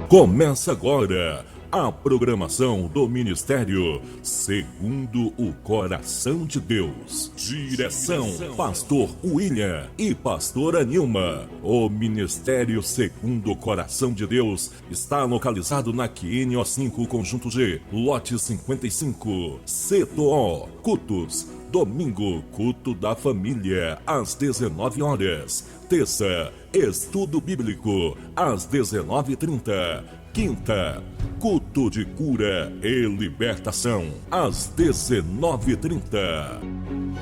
Começa agora a programação do Ministério Segundo o Coração de Deus. Direção, Pastor William e Pastora Nilma. O Ministério Segundo o Coração de Deus está localizado na QNO 5, Conjunto G, lote 55, Setor O, Cultos. Domingo, culto da família, às 19 horas. Terça, estudo bíblico, às 19h30. Quinta, culto de cura e libertação, às 19h30.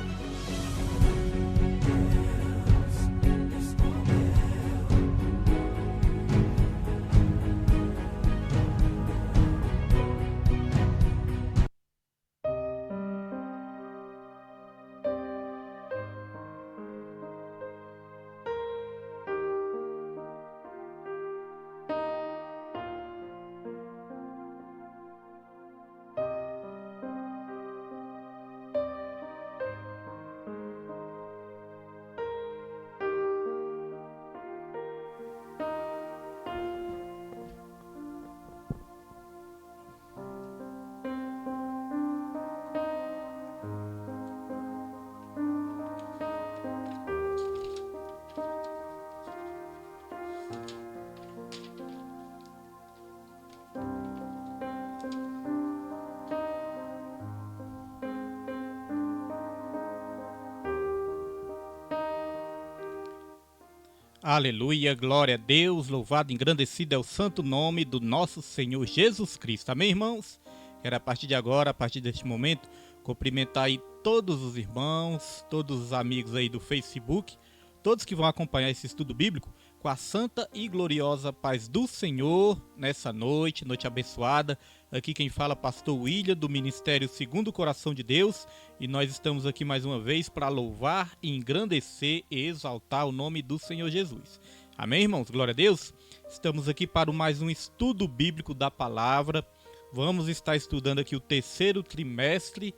Aleluia, glória a Deus, louvado e engrandecido é o santo nome do nosso Senhor Jesus Cristo. Amém, irmãos? Quero a partir de agora, a partir deste momento, cumprimentar aí todos os irmãos, todos os amigos aí do Facebook, todos que vão acompanhar esse estudo bíblico, com a santa e gloriosa paz do Senhor nessa noite, noite abençoada. Aqui quem fala é Pastor William, do Ministério Segundo o Coração de Deus, e nós estamos aqui mais uma vez para louvar, engrandecer e exaltar o nome do Senhor Jesus. Amém, irmãos? Glória a Deus. Estamos aqui para mais um estudo bíblico da palavra. Vamos estar estudando aqui o terceiro trimestre,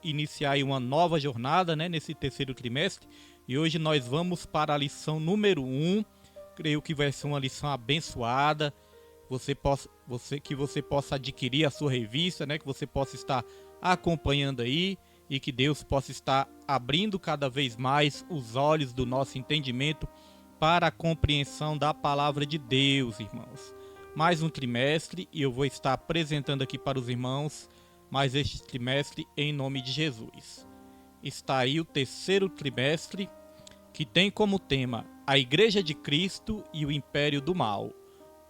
iniciar aí uma nova jornada, nesse terceiro trimestre. E hoje nós vamos para a lição número 1. Creio que vai ser uma lição abençoada. Que você possa adquirir a sua revista, que você possa estar acompanhando aí e que Deus possa estar abrindo cada vez mais os olhos do nosso entendimento para a compreensão da palavra de Deus, irmãos. Mais um trimestre e eu vou estar apresentando aqui para os irmãos mais este trimestre em nome de Jesus. Está aí o terceiro trimestre, que tem como tema a Igreja de Cristo e o Império do Mal.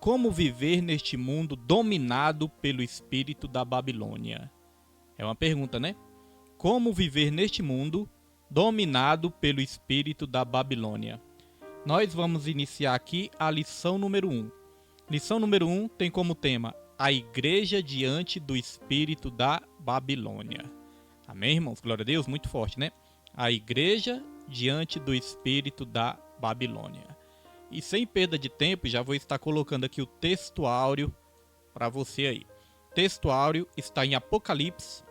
Como viver neste mundo dominado pelo espírito da Babilônia? É uma pergunta, né? Como viver neste mundo dominado pelo espírito da Babilônia? Nós vamos iniciar aqui a lição número 1. Lição número 1 tem como tema a Igreja diante do espírito da Babilônia. Amém, irmãos? Glória a Deus, muito forte, né? A Igreja diante do espírito da Babilônia. E sem perda de tempo, já vou estar colocando aqui o textuário para você aí. Textuário está em Apocalipse.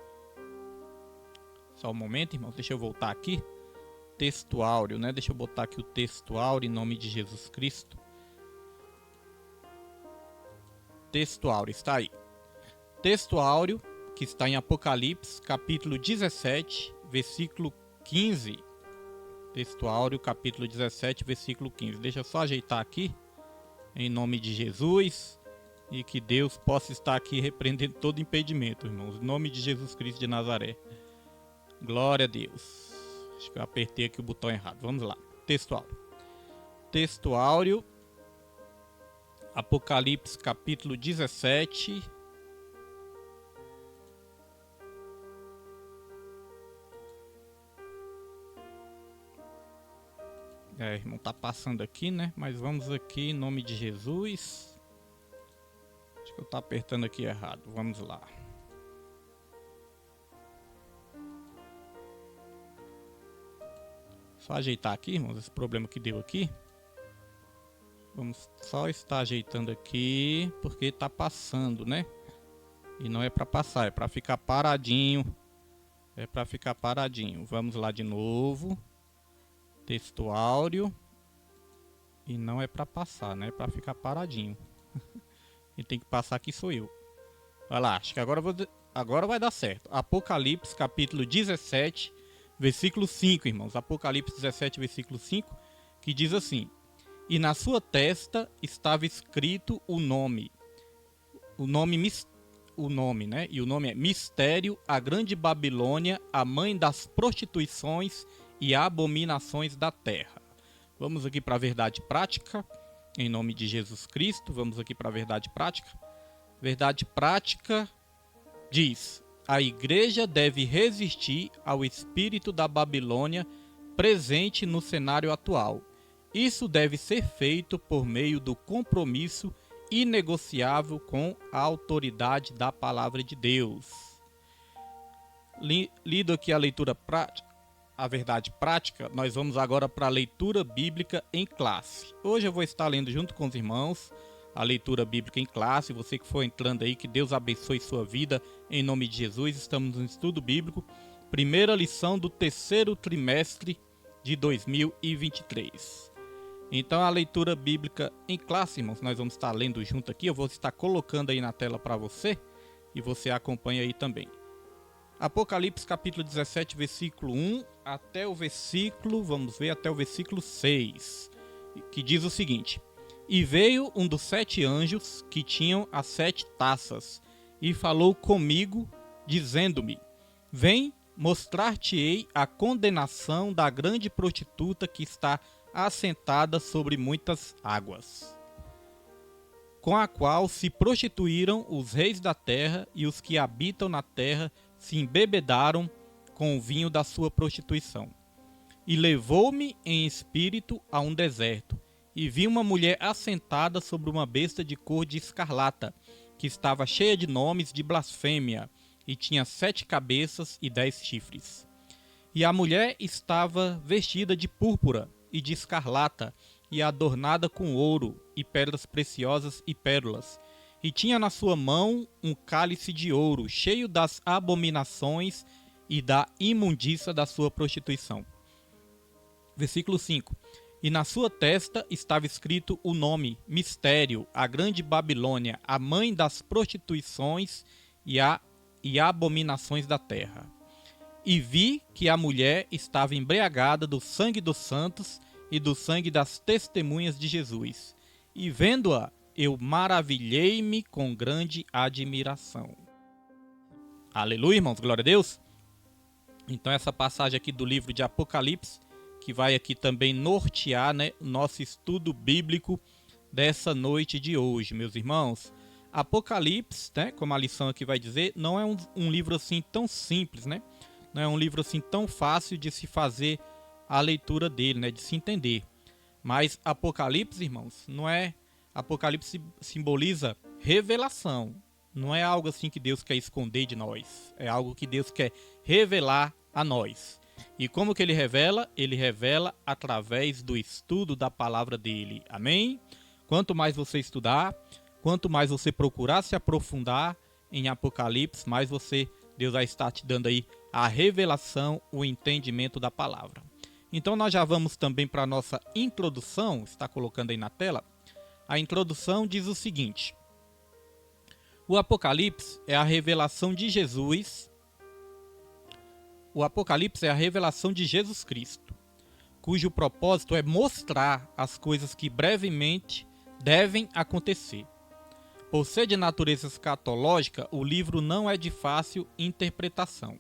Só um momento, irmãos, deixa eu voltar aqui. Textuário, Deixa eu botar aqui o textuário em nome de Jesus Cristo. Textuário está aí. Textuário que está em Apocalipse, capítulo 17, versículo 15. Textuário, capítulo 17, versículo 15. Deixa eu só ajeitar aqui, em nome de Jesus, e que Deus possa estar aqui repreendendo todo impedimento, irmãos. Em nome de Jesus Cristo de Nazaré. Glória a Deus. Acho que eu apertei aqui o botão errado. Vamos lá. Textuário. Textuário, Apocalipse, capítulo 17, irmão, tá passando aqui, mas vamos aqui em nome de Jesus. Acho que eu tô apertando aqui errado. Vamos lá. Só ajeitar aqui, irmãos, esse problema que deu aqui. Vamos só estar ajeitando aqui, porque tá passando, E não é para passar, é para ficar paradinho. É para ficar paradinho. Vamos lá de novo. Textuário. E não é para passar, É para ficar paradinho. E tem que passar aqui sou eu. Vai lá, acho que agora vai dar certo. Apocalipse, capítulo 17, versículo 5, irmãos. Apocalipse 17, versículo 5, que diz assim: E na sua testa estava escrito o nome, né? E o nome é Mistério, a Grande Babilônia, a mãe das prostituições e abominações da terra. Vamos aqui para a verdade prática, em nome de Jesus Cristo. Vamos aqui para a verdade prática. Verdade prática diz: a igreja deve resistir ao espírito da Babilônia presente no cenário atual. Isso deve ser feito por meio do compromisso inegociável com a autoridade da palavra de Deus. Lido aqui a leitura prática, a verdade prática, nós vamos agora para a leitura bíblica em classe. Hoje eu vou estar lendo junto com os irmãos a leitura bíblica em classe. Você que for entrando aí, que Deus abençoe sua vida em nome de Jesus. Estamos no estudo bíblico, primeira lição do terceiro trimestre de 2023. Então a leitura bíblica em classe, irmãos, nós vamos estar lendo junto aqui. Eu vou estar colocando aí na tela para você e você acompanha aí também. Apocalipse capítulo 17, versículo 1 até o versículo, vamos ver, até o versículo 6, que diz o seguinte: E veio um dos 7 anjos que tinham as 7 taças, e falou comigo, dizendo-me: Vem, mostrar-te-ei a condenação da grande prostituta que está assentada sobre muitas águas, com a qual se prostituíram os reis da terra, e os que habitam na terra se embebedaram com o vinho da sua prostituição. E levou-me em espírito a um deserto, e vi uma mulher assentada sobre uma besta de cor de escarlata, que estava cheia de nomes de blasfêmia, e tinha 7 cabeças e 10 chifres. E a mulher estava vestida de púrpura e de escarlata, e adornada com ouro, e pedras preciosas e pérolas. E tinha na sua mão um cálice de ouro, cheio das abominações e da imundícia da sua prostituição. Versículo 5. E na sua testa estava escrito o nome, Mistério, a Grande Babilônia, a mãe das prostituições e abominações da terra. E vi que a mulher estava embriagada do sangue dos santos e do sangue das testemunhas de Jesus. E vendo-a, eu maravilhei-me com grande admiração. Aleluia, irmãos, glória a Deus. Então essa passagem aqui do livro de Apocalipse, que vai aqui também nortear, né, o nosso estudo bíblico dessa noite de hoje, meus irmãos. Apocalipse, né, como a lição aqui vai dizer, não é um livro assim tão simples, né? Não é um livro assim tão fácil de se fazer a leitura dele, né, de se entender. Mas Apocalipse, irmãos, não é... Apocalipse simboliza revelação. Não é algo assim que Deus quer esconder de nós. É algo que Deus quer revelar a nós. E como que ele revela? Ele revela através do estudo da palavra dele. Amém? Quanto mais você estudar, quanto mais você procurar se aprofundar em Apocalipse, mais Deus vai estar te dando aí a revelação, o entendimento da palavra. Então nós já vamos também para a nossa introdução, está colocando aí na tela. A introdução diz o seguinte: o Apocalipse é a revelação de Jesus. O Apocalipse é a revelação de Jesus Cristo, cujo propósito é mostrar as coisas que brevemente devem acontecer. Por ser de natureza escatológica, o livro não é de fácil interpretação.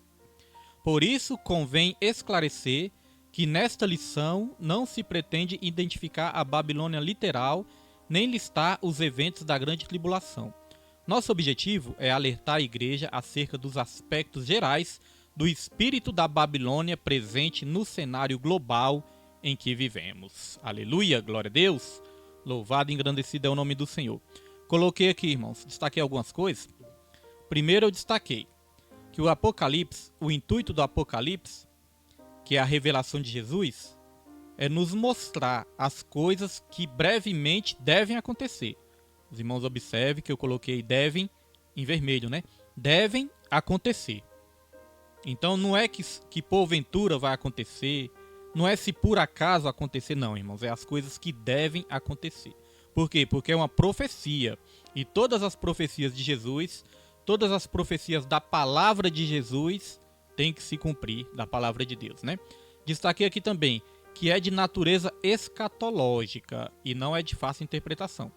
Por isso, convém esclarecer que nesta lição não se pretende identificar a Babilônia literal, nem listar os eventos da grande tribulação. Nosso objetivo é alertar a igreja acerca dos aspectos gerais do espírito da Babilônia presente no cenário global em que vivemos. Aleluia, glória a Deus. Louvado e engrandecido é o nome do Senhor. Coloquei aqui, irmãos, destaquei algumas coisas. Primeiro eu destaquei que o Apocalipse, o intuito do Apocalipse, que é a revelação de Jesus, é nos mostrar as coisas que brevemente devem acontecer. Os irmãos observem que eu coloquei devem em vermelho, né? Devem acontecer. Então não é que porventura vai acontecer, não é se por acaso acontecer, não, irmãos. É as coisas que devem acontecer. Por quê? Porque é uma profecia. E todas as profecias de Jesus, todas as profecias da palavra de Jesus têm que se cumprir, da palavra de Deus, né? Destaquei aqui também que é de natureza escatológica e não é de fácil interpretação.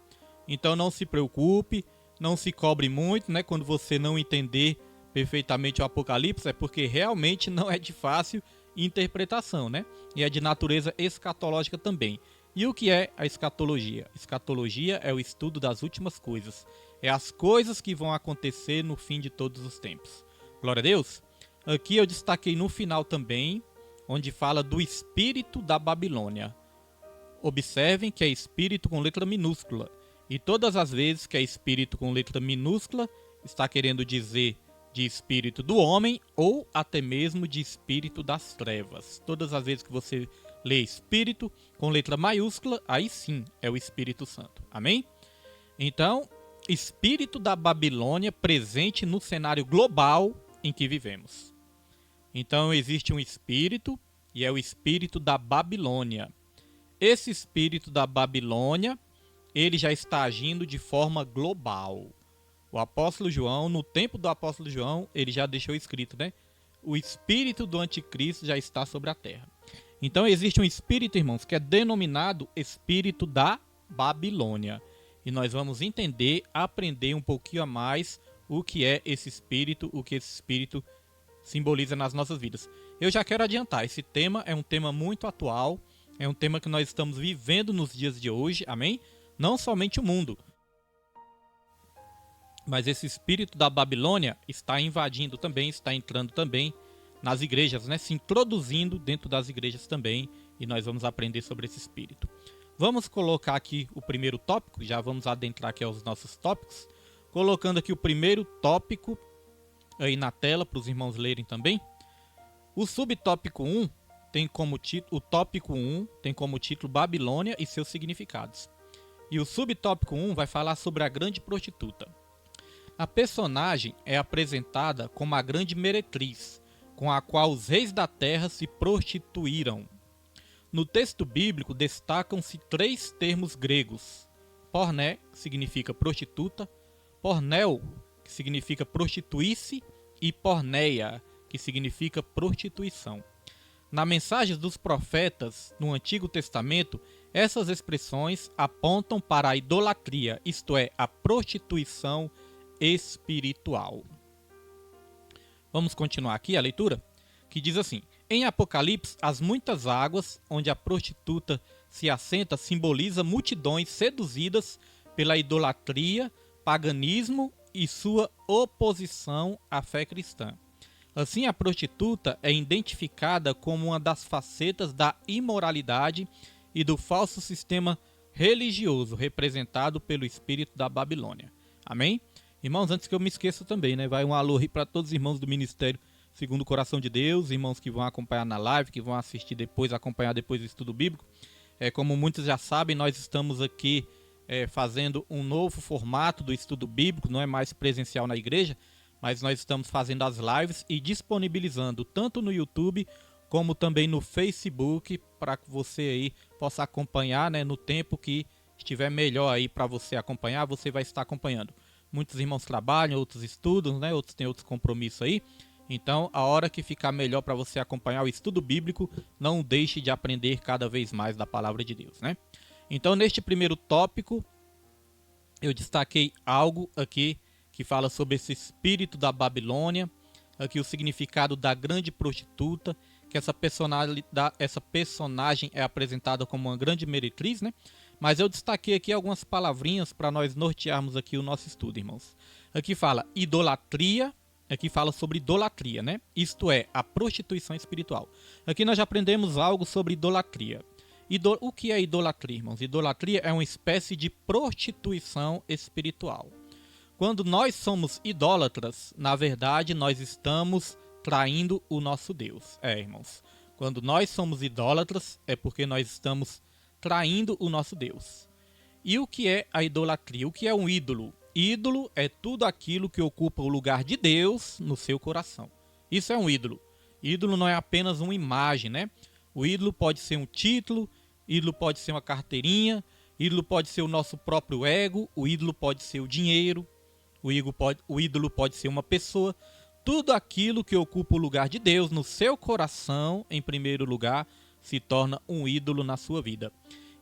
Então não se preocupe, não se cobre muito, né? Quando você não entender perfeitamente o Apocalipse, é porque realmente não é de fácil interpretação, né? E é de natureza escatológica também. E o que é a escatologia? Escatologia é o estudo das últimas coisas. É as coisas que vão acontecer no fim de todos os tempos. Glória a Deus. Aqui eu destaquei no final também, onde fala do espírito da Babilônia. Observem que é espírito com letra minúscula. E todas as vezes que é espírito com letra minúscula, está querendo dizer de espírito do homem ou até mesmo de espírito das trevas. Todas as vezes que você lê espírito com letra maiúscula, aí sim é o Espírito Santo. Amém? Então, espírito da Babilônia presente no cenário global em que vivemos. Então, existe um espírito e é o espírito da Babilônia. Esse espírito da Babilônia, ele já está agindo de forma global. O apóstolo João, no tempo do apóstolo João, ele já deixou escrito, né? O espírito do anticristo já está sobre a terra. Então existe um espírito, irmãos, que é denominado espírito da Babilônia. E nós vamos entender, aprender um pouquinho a mais o que é esse espírito, o que esse espírito simboliza nas nossas vidas. Eu já quero adiantar, esse tema é um tema muito atual, é um tema que nós estamos vivendo nos dias de hoje, amém? Não somente o mundo, mas esse espírito da Babilônia está invadindo também, está entrando também nas igrejas, né? Se introduzindo dentro das igrejas também, e nós vamos aprender sobre esse espírito. Vamos colocar aqui o primeiro tópico, já vamos adentrar aqui aos nossos tópicos, colocando aqui o primeiro tópico aí na tela para os irmãos lerem também. O subtópico 1 tem como título, o tópico 1 tem como título Babilônia e seus significados. E o subtópico 1 vai falar sobre a grande prostituta. A personagem é apresentada como a grande meretriz, com a qual os reis da terra se prostituíram. No texto bíblico destacam-se 3 termos gregos: porné, que significa prostituta, pornel, que significa prostituir-se, e porneia, que significa prostituição. Na mensagem dos profetas no Antigo Testamento, essas expressões apontam para a idolatria, isto é, a prostituição espiritual. Vamos continuar aqui a leitura, que diz assim: em Apocalipse, as muitas águas onde a prostituta se assenta simboliza multidões seduzidas pela idolatria, paganismo e sua oposição à fé cristã. Assim, a prostituta é identificada como uma das facetas da imoralidade e do falso sistema religioso representado pelo espírito da Babilônia. Amém? Irmãos, antes que eu me esqueça também, né? Vai um alô aí para todos os irmãos do Ministério Segundo o Coração de Deus, irmãos que vão acompanhar na live, que vão assistir depois, acompanhar depois o estudo bíblico. Como muitos já sabem, nós estamos aqui fazendo um novo formato do estudo bíblico, não é mais presencial na igreja, mas nós estamos fazendo as lives e disponibilizando tanto no YouTube como também no Facebook, para que você aí possa acompanhar, né, no tempo que estiver melhor aí para você acompanhar, você vai estar acompanhando. Muitos irmãos trabalham, outros estudam, né, outros têm outros compromissos aí. Então, a hora que ficar melhor para você acompanhar o estudo bíblico, não deixe de aprender cada vez mais da palavra de Deus, né? Então, neste primeiro tópico, eu destaquei algo aqui que fala sobre esse espírito da Babilônia, aqui o significado da grande prostituta, que essa personagem é apresentada como uma grande meretriz, né? Mas eu destaquei aqui algumas palavrinhas para nós nortearmos aqui o nosso estudo, irmãos. Aqui fala idolatria, aqui fala sobre idolatria, né? Isto é, a prostituição espiritual. Aqui nós já aprendemos algo sobre idolatria. O que é idolatria, irmãos? Idolatria é uma espécie de prostituição espiritual. Quando nós somos idólatras, na verdade, nós estamos traindo o nosso Deus. Irmãos. Quando nós somos idólatras, é porque nós estamos traindo o nosso Deus. E o que é a idolatria? O que é um ídolo? Ídolo é tudo aquilo que ocupa o lugar de Deus no seu coração. Isso é um ídolo. Ídolo não é apenas uma imagem, né? O ídolo pode ser um título, ídolo pode ser uma carteirinha, Ídolo pode ser o nosso próprio ego, o ídolo pode ser o dinheiro, o ídolo pode ser uma pessoa. Tudo aquilo que ocupa o lugar de Deus no seu coração, em primeiro lugar, se torna um ídolo na sua vida.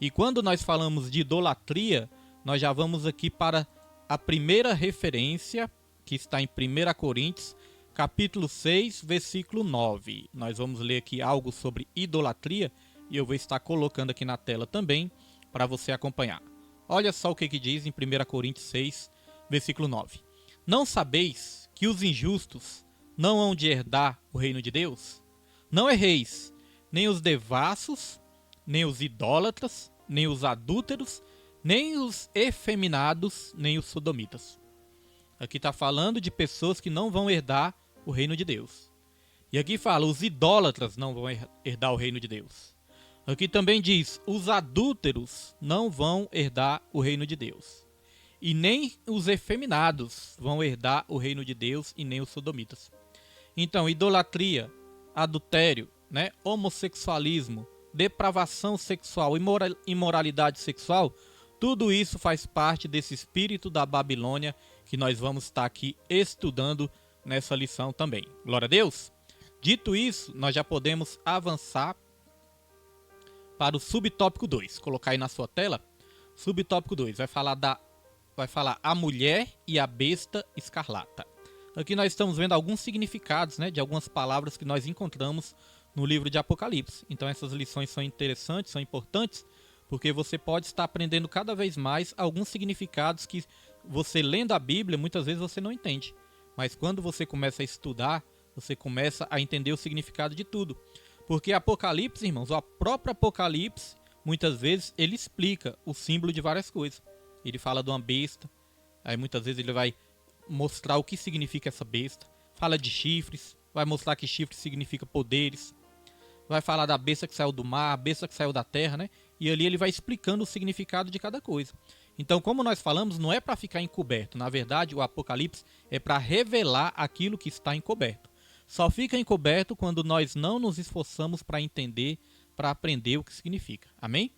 E quando nós falamos de idolatria, nós já vamos aqui para a primeira referência, que está em 1 Coríntios, capítulo 6, versículo 9. Nós vamos ler aqui algo sobre idolatria e eu vou estar colocando aqui na tela também para você acompanhar. Olha só o que diz em 1 Coríntios 6, versículo 9. Não sabeis que os injustos não hão de herdar o reino de Deus? Não erreis, nem os devassos, nem os idólatras, nem os adúlteros, nem os efeminados, nem os sodomitas. Aqui está falando de pessoas que não vão herdar o reino de Deus. E aqui fala, os idólatras não vão herdar o reino de Deus. Aqui também diz, os adúlteros não vão herdar o reino de Deus. E nem os efeminados vão herdar o reino de Deus e nem os sodomitas. Então, idolatria, adultério, homossexualismo, depravação sexual, imoralidade sexual, tudo isso faz parte desse espírito da Babilônia que nós vamos estar aqui estudando nessa lição também. Glória a Deus! Dito isso, nós já podemos avançar para o subtópico 2. Colocar aí na sua tela. Subtópico 2 vai falar a mulher e a besta escarlata. Aqui nós estamos vendo alguns significados, de algumas palavras que nós encontramos no livro de Apocalipse. Então essas lições são interessantes, são importantes, porque você pode estar aprendendo cada vez mais alguns significados que você lendo a Bíblia, muitas vezes você não entende. Mas quando você começa a estudar, você começa a entender o significado de tudo. Porque Apocalipse, irmãos, o próprio Apocalipse, muitas vezes ele explica o símbolo de várias coisas. Ele fala de uma besta, aí muitas vezes ele vai mostrar o que significa essa besta. Fala de chifres, vai mostrar que chifres significa poderes. Vai falar da besta que saiu do mar, a besta que saiu da terra, E ali ele vai explicando o significado de cada coisa. Então, como nós falamos, não é para ficar encoberto. Na verdade, o Apocalipse é para revelar aquilo que está encoberto. Só fica encoberto quando nós não nos esforçamos para entender, para aprender o que significa. Amém?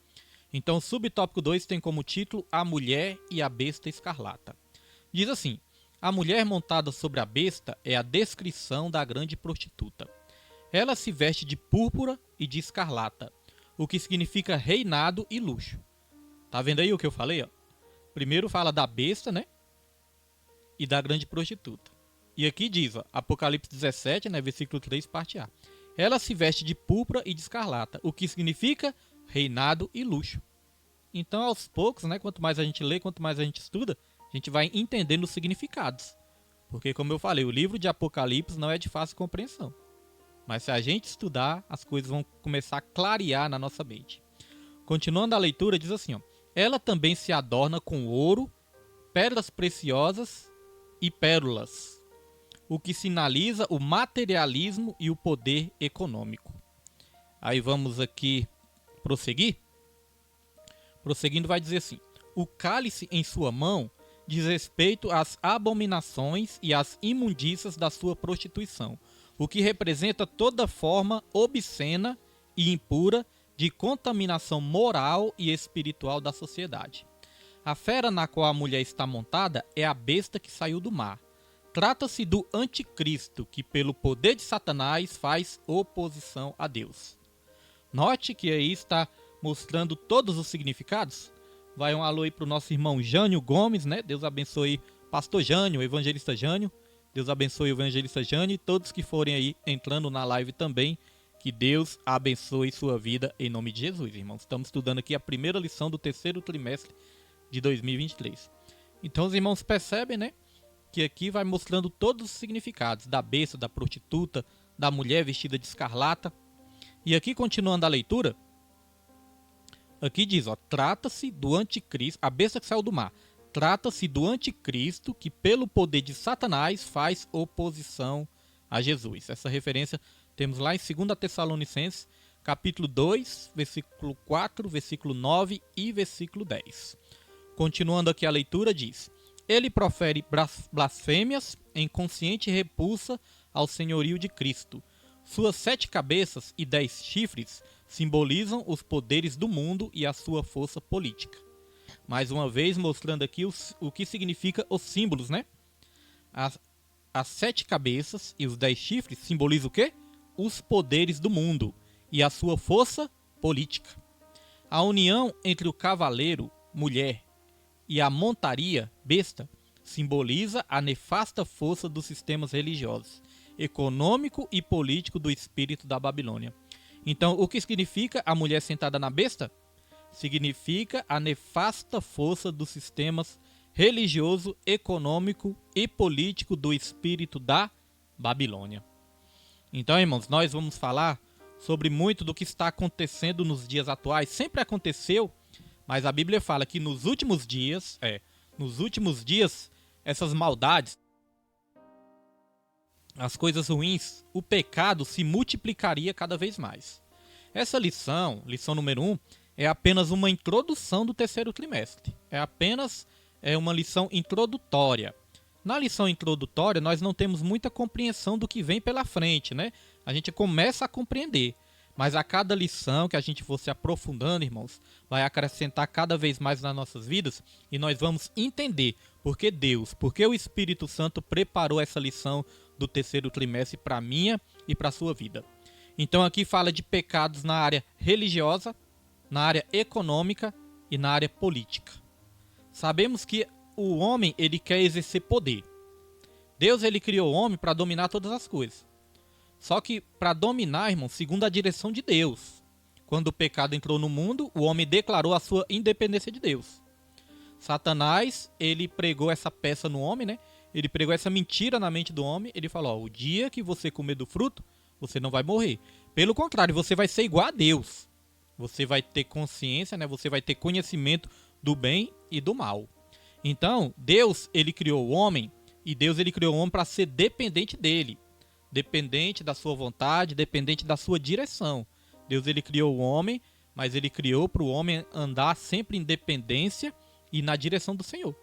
Então, o subtópico 2 tem como título A Mulher e a Besta Escarlata. Diz assim, a mulher montada sobre a besta é a descrição da grande prostituta. Ela se veste de púrpura e de escarlata, o que significa reinado e luxo. Tá vendo aí o que eu falei? Ó? Primeiro fala da besta, e da grande prostituta. E aqui diz, Apocalipse 17, versículo 3, parte A. Ela se veste de púrpura e de escarlata, o que significa reinado e luxo. Então, aos poucos, quanto mais a gente lê, quanto mais a gente estuda, a gente vai entendendo os significados. Porque, como eu falei, o livro de Apocalipse não é de fácil compreensão. Mas se a gente estudar, as coisas vão começar a clarear na nossa mente. Continuando a leitura, diz assim, ela também se adorna com ouro, pedras preciosas e pérolas, o que sinaliza o materialismo e o poder econômico. Aí vamos aqui prosseguir. Prosseguindo vai dizer assim, o cálice em sua mão diz respeito às abominações e às imundícias da sua prostituição, o que representa toda forma obscena e impura de contaminação moral e espiritual da sociedade. A fera na qual a mulher está montada é a besta que saiu do mar. Trata-se do anticristo, que pelo poder de Satanás faz oposição a Deus. Note que aí está mostrando todos os significados. Vai um alô aí para o nosso irmão Jânio Gomes, Deus abençoe pastor Jânio, evangelista Jânio. Deus abençoe o evangelista Jânio e todos que forem aí entrando na live também. Que Deus abençoe sua vida em nome de Jesus, irmãos. Estamos estudando aqui a primeira lição do terceiro trimestre de 2023. Então os irmãos percebem, que aqui vai mostrando todos os significados da besta, da prostituta, da mulher vestida de escarlata. E aqui, continuando a leitura, aqui diz, trata-se do anticristo, a besta que saiu do mar. Trata-se do anticristo que, pelo poder de Satanás, faz oposição a Jesus. Essa referência temos lá em 2 Tessalonicenses, capítulo 2, versículo 4, versículo 9 e versículo 10. Continuando aqui a leitura, diz, ele profere blasfêmias em consciente repulsa ao senhorio de Cristo. Suas 7 cabeças e 10 chifres simbolizam os poderes do mundo e a sua força política. mais uma vez mostrando aqui o que significa os símbolos, né? As 7 cabeças e os 10 chifres simbolizam o quê? Os poderes do mundo e a sua força política. A união entre o cavaleiro, mulher, e a montaria, besta, simboliza a nefasta força dos sistemas religiosos, econômico e político do espírito da Babilônia. Então, o que significa a mulher sentada na besta? Significa a nefasta força dos sistemas religioso, econômico e político do espírito da Babilônia. Então, irmãos, nós vamos falar sobre muito do que está acontecendo nos dias atuais. Sempre aconteceu, mas a Bíblia fala que nos últimos dias, essas maldades, as coisas ruins, o pecado se multiplicaria cada vez mais. Essa lição número 1, é apenas uma introdução do terceiro trimestre. É apenas uma lição introdutória. Na lição introdutória, nós não temos muita compreensão do que vem pela frente, né? A gente começa a compreender. Mas a cada lição que a gente for se aprofundando, irmãos, vai acrescentar cada vez mais nas nossas vidas e nós vamos entender porque Deus, porque o Espírito Santo preparou essa lição do terceiro trimestre para a minha e para a sua vida. Então aqui fala de pecados na área religiosa, na área econômica e na área política. Sabemos que o homem, ele quer exercer poder. Deus, ele criou o homem para dominar todas as coisas. Só que para dominar, irmão, segundo a direção de Deus. Quando o pecado entrou no mundo, o homem declarou a sua independência de Deus. Satanás, ele pregou essa peça no homem, né? Ele pregou essa mentira na mente do homem. Ele falou, ó, o dia que você comer do fruto, você não vai morrer. Pelo contrário, você vai ser igual a Deus. Você vai ter consciência, né? Você vai ter conhecimento do bem e do mal. Então, Deus, ele criou o homem, e Deus, ele criou o homem para ser dependente dele. Dependente da sua vontade, dependente da sua direção. Deus, ele criou o homem, mas ele criou para o homem andar sempre em dependência e na direção do Senhor.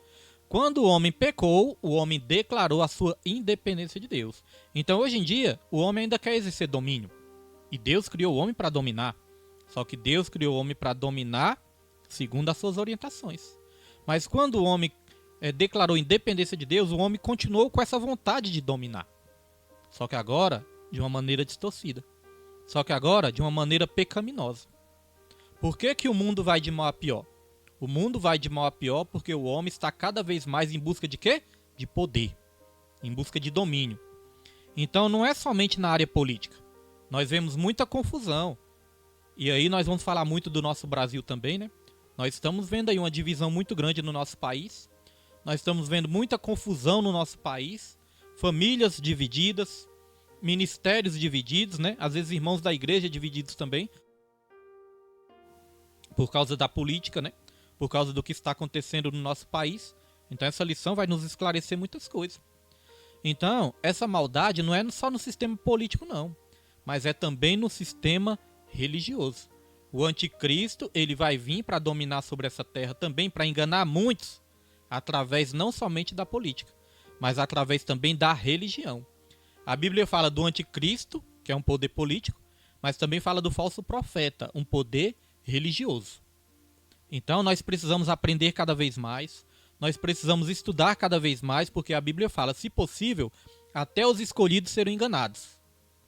Quando o homem pecou, o homem declarou a sua independência de Deus. Então, hoje em dia, o homem ainda quer exercer domínio. E Deus criou o homem para dominar. Só que Deus criou o homem para dominar segundo as suas orientações. Mas quando o homem declarou independência de Deus, o homem continuou com essa vontade de dominar. Só que agora, de uma maneira distorcida. Só que agora, de uma maneira pecaminosa. Por que que o mundo vai de mal a pior? O mundo vai de mal a pior porque o homem está cada vez mais em busca de quê? De poder. Em busca de domínio. Então não é somente na área política. Nós vemos muita confusão. E aí nós vamos falar muito do nosso Brasil também, né? Nós estamos vendo aí uma divisão muito grande no nosso país. Nós estamos vendo muita confusão no nosso país. Famílias divididas, ministérios divididos, né? Às vezes irmãos da igreja divididos também. Por causa da política, né? Por causa do que está acontecendo no nosso país. Então essa lição vai nos esclarecer muitas coisas. Então, essa maldade não é só no sistema político, não. Mas é também no sistema religioso. O anticristo, ele vai vir para dominar sobre essa terra também, para enganar muitos, através não somente da política, mas através também da religião. A Bíblia fala do anticristo, que é um poder político, mas também fala do falso profeta, um poder religioso. Então nós precisamos aprender cada vez mais, nós precisamos estudar cada vez mais, porque a Bíblia fala, se possível, até os escolhidos serão enganados.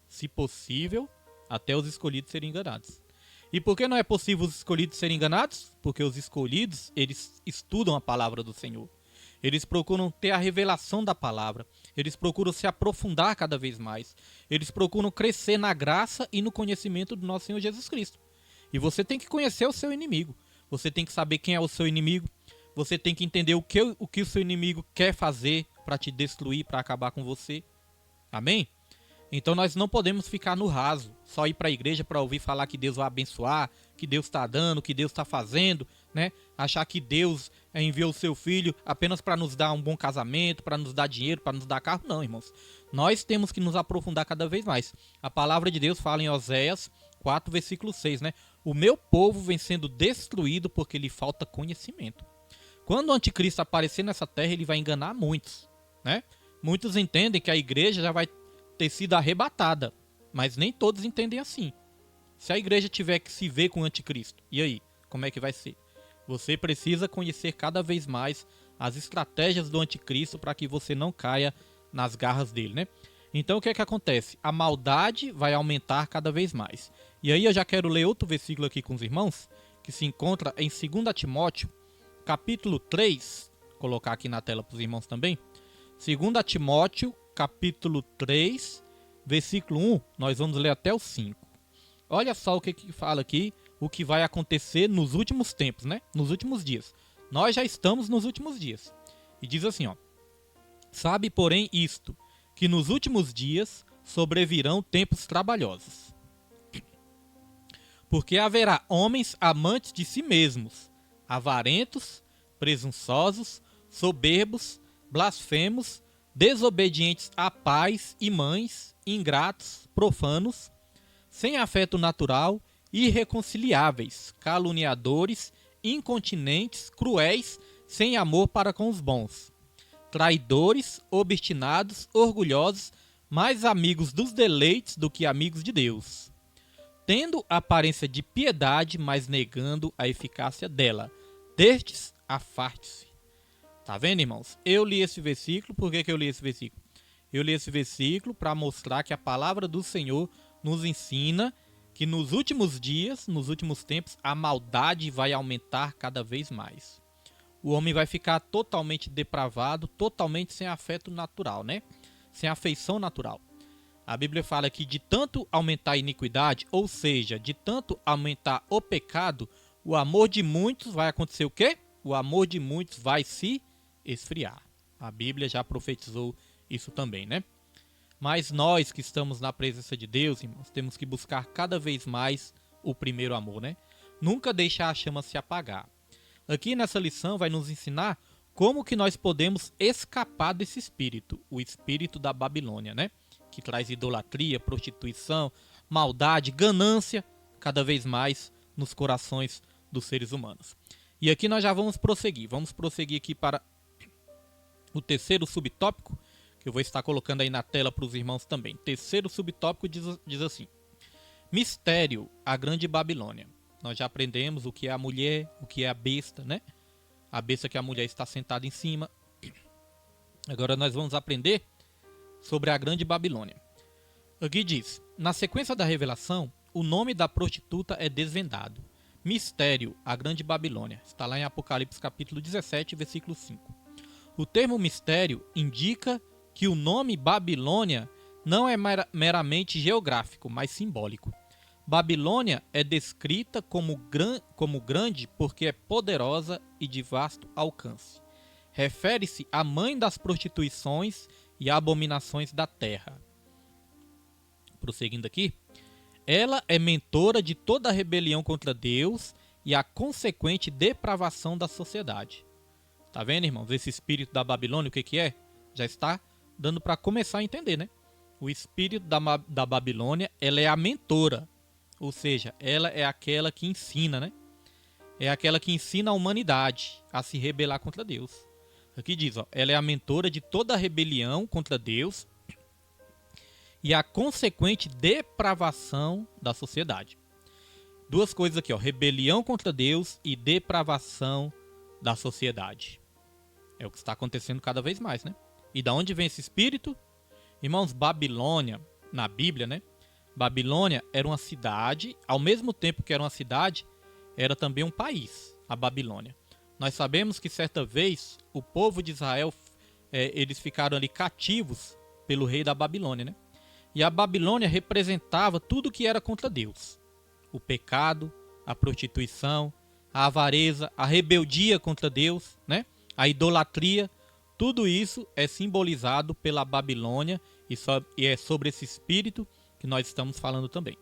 Se possível, até os escolhidos serem enganados. E por que não é possível os escolhidos serem enganados? Porque os escolhidos, eles estudam a palavra do Senhor. Eles procuram ter a revelação da palavra. Eles procuram se aprofundar cada vez mais. Eles procuram crescer na graça e no conhecimento do nosso Senhor Jesus Cristo. E você tem que conhecer o seu inimigo. Você tem que saber quem é o seu inimigo. Você tem que entender o que o seu inimigo quer fazer para te destruir, para acabar com você. Amém? Então nós não podemos ficar no raso, só ir para a igreja para ouvir falar que Deus vai abençoar, que Deus está dando, que Deus está fazendo, né? Achar que Deus enviou o seu filho apenas para nos dar um bom casamento, para nos dar dinheiro, para nos dar carro. Não, irmãos. Nós temos que nos aprofundar cada vez mais. A palavra de Deus fala em Oséias 4, versículo 6, né? O meu povo vem sendo destruído porque lhe falta conhecimento. Quando o anticristo aparecer nessa terra, ele vai enganar muitos, né? Muitos entendem que a igreja já vai ter sido arrebatada, mas nem todos entendem assim. Se a igreja tiver que se ver com o anticristo, e aí, como é que vai ser? Você precisa conhecer cada vez mais as estratégias do anticristo para que você não caia nas garras dele, né? Então o que é que acontece? A maldade vai aumentar cada vez mais. E aí eu já quero ler outro versículo aqui com os irmãos, que se encontra em 2 Timóteo, capítulo 3, vou colocar aqui na tela para os irmãos também. 2 Timóteo, capítulo 3, versículo 1, nós vamos ler até o 5. Olha só o que fala aqui, o que vai acontecer nos últimos tempos, né? Nos últimos dias. Nós já estamos nos últimos dias. E diz assim, ó: sabe, porém, isto, que nos últimos dias sobrevirão tempos trabalhosos. Porque haverá homens amantes de si mesmos, avarentos, presunçosos, soberbos, blasfemos, desobedientes a pais e mães, ingratos, profanos, sem afeto natural, irreconciliáveis, caluniadores, incontinentes, cruéis, sem amor para com os bons, traidores, obstinados, orgulhosos, mais amigos dos deleites do que amigos de Deus, tendo aparência de piedade, mas negando a eficácia dela. Destes, afaste-se. Tá vendo, irmãos? Eu li esse versículo. Por que eu li esse versículo? Eu li esse versículo para mostrar que a palavra do Senhor nos ensina que nos últimos dias, nos últimos tempos, a maldade vai aumentar cada vez mais. O homem vai ficar totalmente depravado, totalmente sem afeto natural, né? Sem afeição natural. A Bíblia fala que de tanto aumentar a iniquidade, ou seja, de tanto aumentar o pecado, o amor de muitos vai acontecer o quê? O amor de muitos vai se esfriar. A Bíblia já profetizou isso também, né? Mas nós que estamos na presença de Deus, irmãos, temos que buscar cada vez mais o primeiro amor, né? Nunca deixar a chama se apagar. Aqui nessa lição vai nos ensinar como que nós podemos escapar desse espírito, o espírito da Babilônia, né? Que traz idolatria, prostituição, maldade, ganância, cada vez mais nos corações dos seres humanos. E aqui nós já vamos prosseguir aqui para o terceiro subtópico, que eu vou estar colocando aí na tela para os irmãos também. Terceiro subtópico diz assim: mistério, a grande Babilônia. Nós já aprendemos o que é a mulher, o que é a besta, né? A besta que a mulher está sentada em cima. Agora nós vamos aprender sobre a grande Babilônia. Aqui diz: na sequência da revelação, o nome da prostituta é desvendado. Mistério, a grande Babilônia. Está lá em Apocalipse capítulo 17, versículo 5. O termo mistério indica que o nome Babilônia não é meramente geográfico, mas simbólico. Babilônia é descrita como grande porque é poderosa e de vasto alcance. Refere-se à mãe das prostituições e abominações da terra. Prosseguindo aqui, ela é mentora de toda a rebelião contra Deus e a consequente depravação da sociedade. Tá vendo, irmãos? Esse espírito da Babilônia, o que é? Já está dando para começar a entender, né? O espírito da Babilônia, ela é a mentora. Ou seja, ela é aquela que ensina, né? É aquela que ensina a humanidade a se rebelar contra Deus. Aqui diz, ó, ela é a mentora de toda a rebelião contra Deus e a consequente depravação da sociedade. Duas coisas aqui, ó, rebelião contra Deus e depravação da sociedade. É o que está acontecendo cada vez mais, né? E da onde vem esse espírito? Irmãos, Babilônia, na Bíblia, né? Babilônia era uma cidade, ao mesmo tempo que era uma cidade, era também um país, a Babilônia. Nós sabemos que certa vez o povo de Israel, eles ficaram ali cativos pelo rei da Babilônia, né? E a Babilônia representava tudo que era contra Deus. O pecado, a prostituição, a avareza, a rebeldia contra Deus, né? A idolatria, tudo isso é simbolizado pela Babilônia e é sobre esse espírito que nós estamos falando também.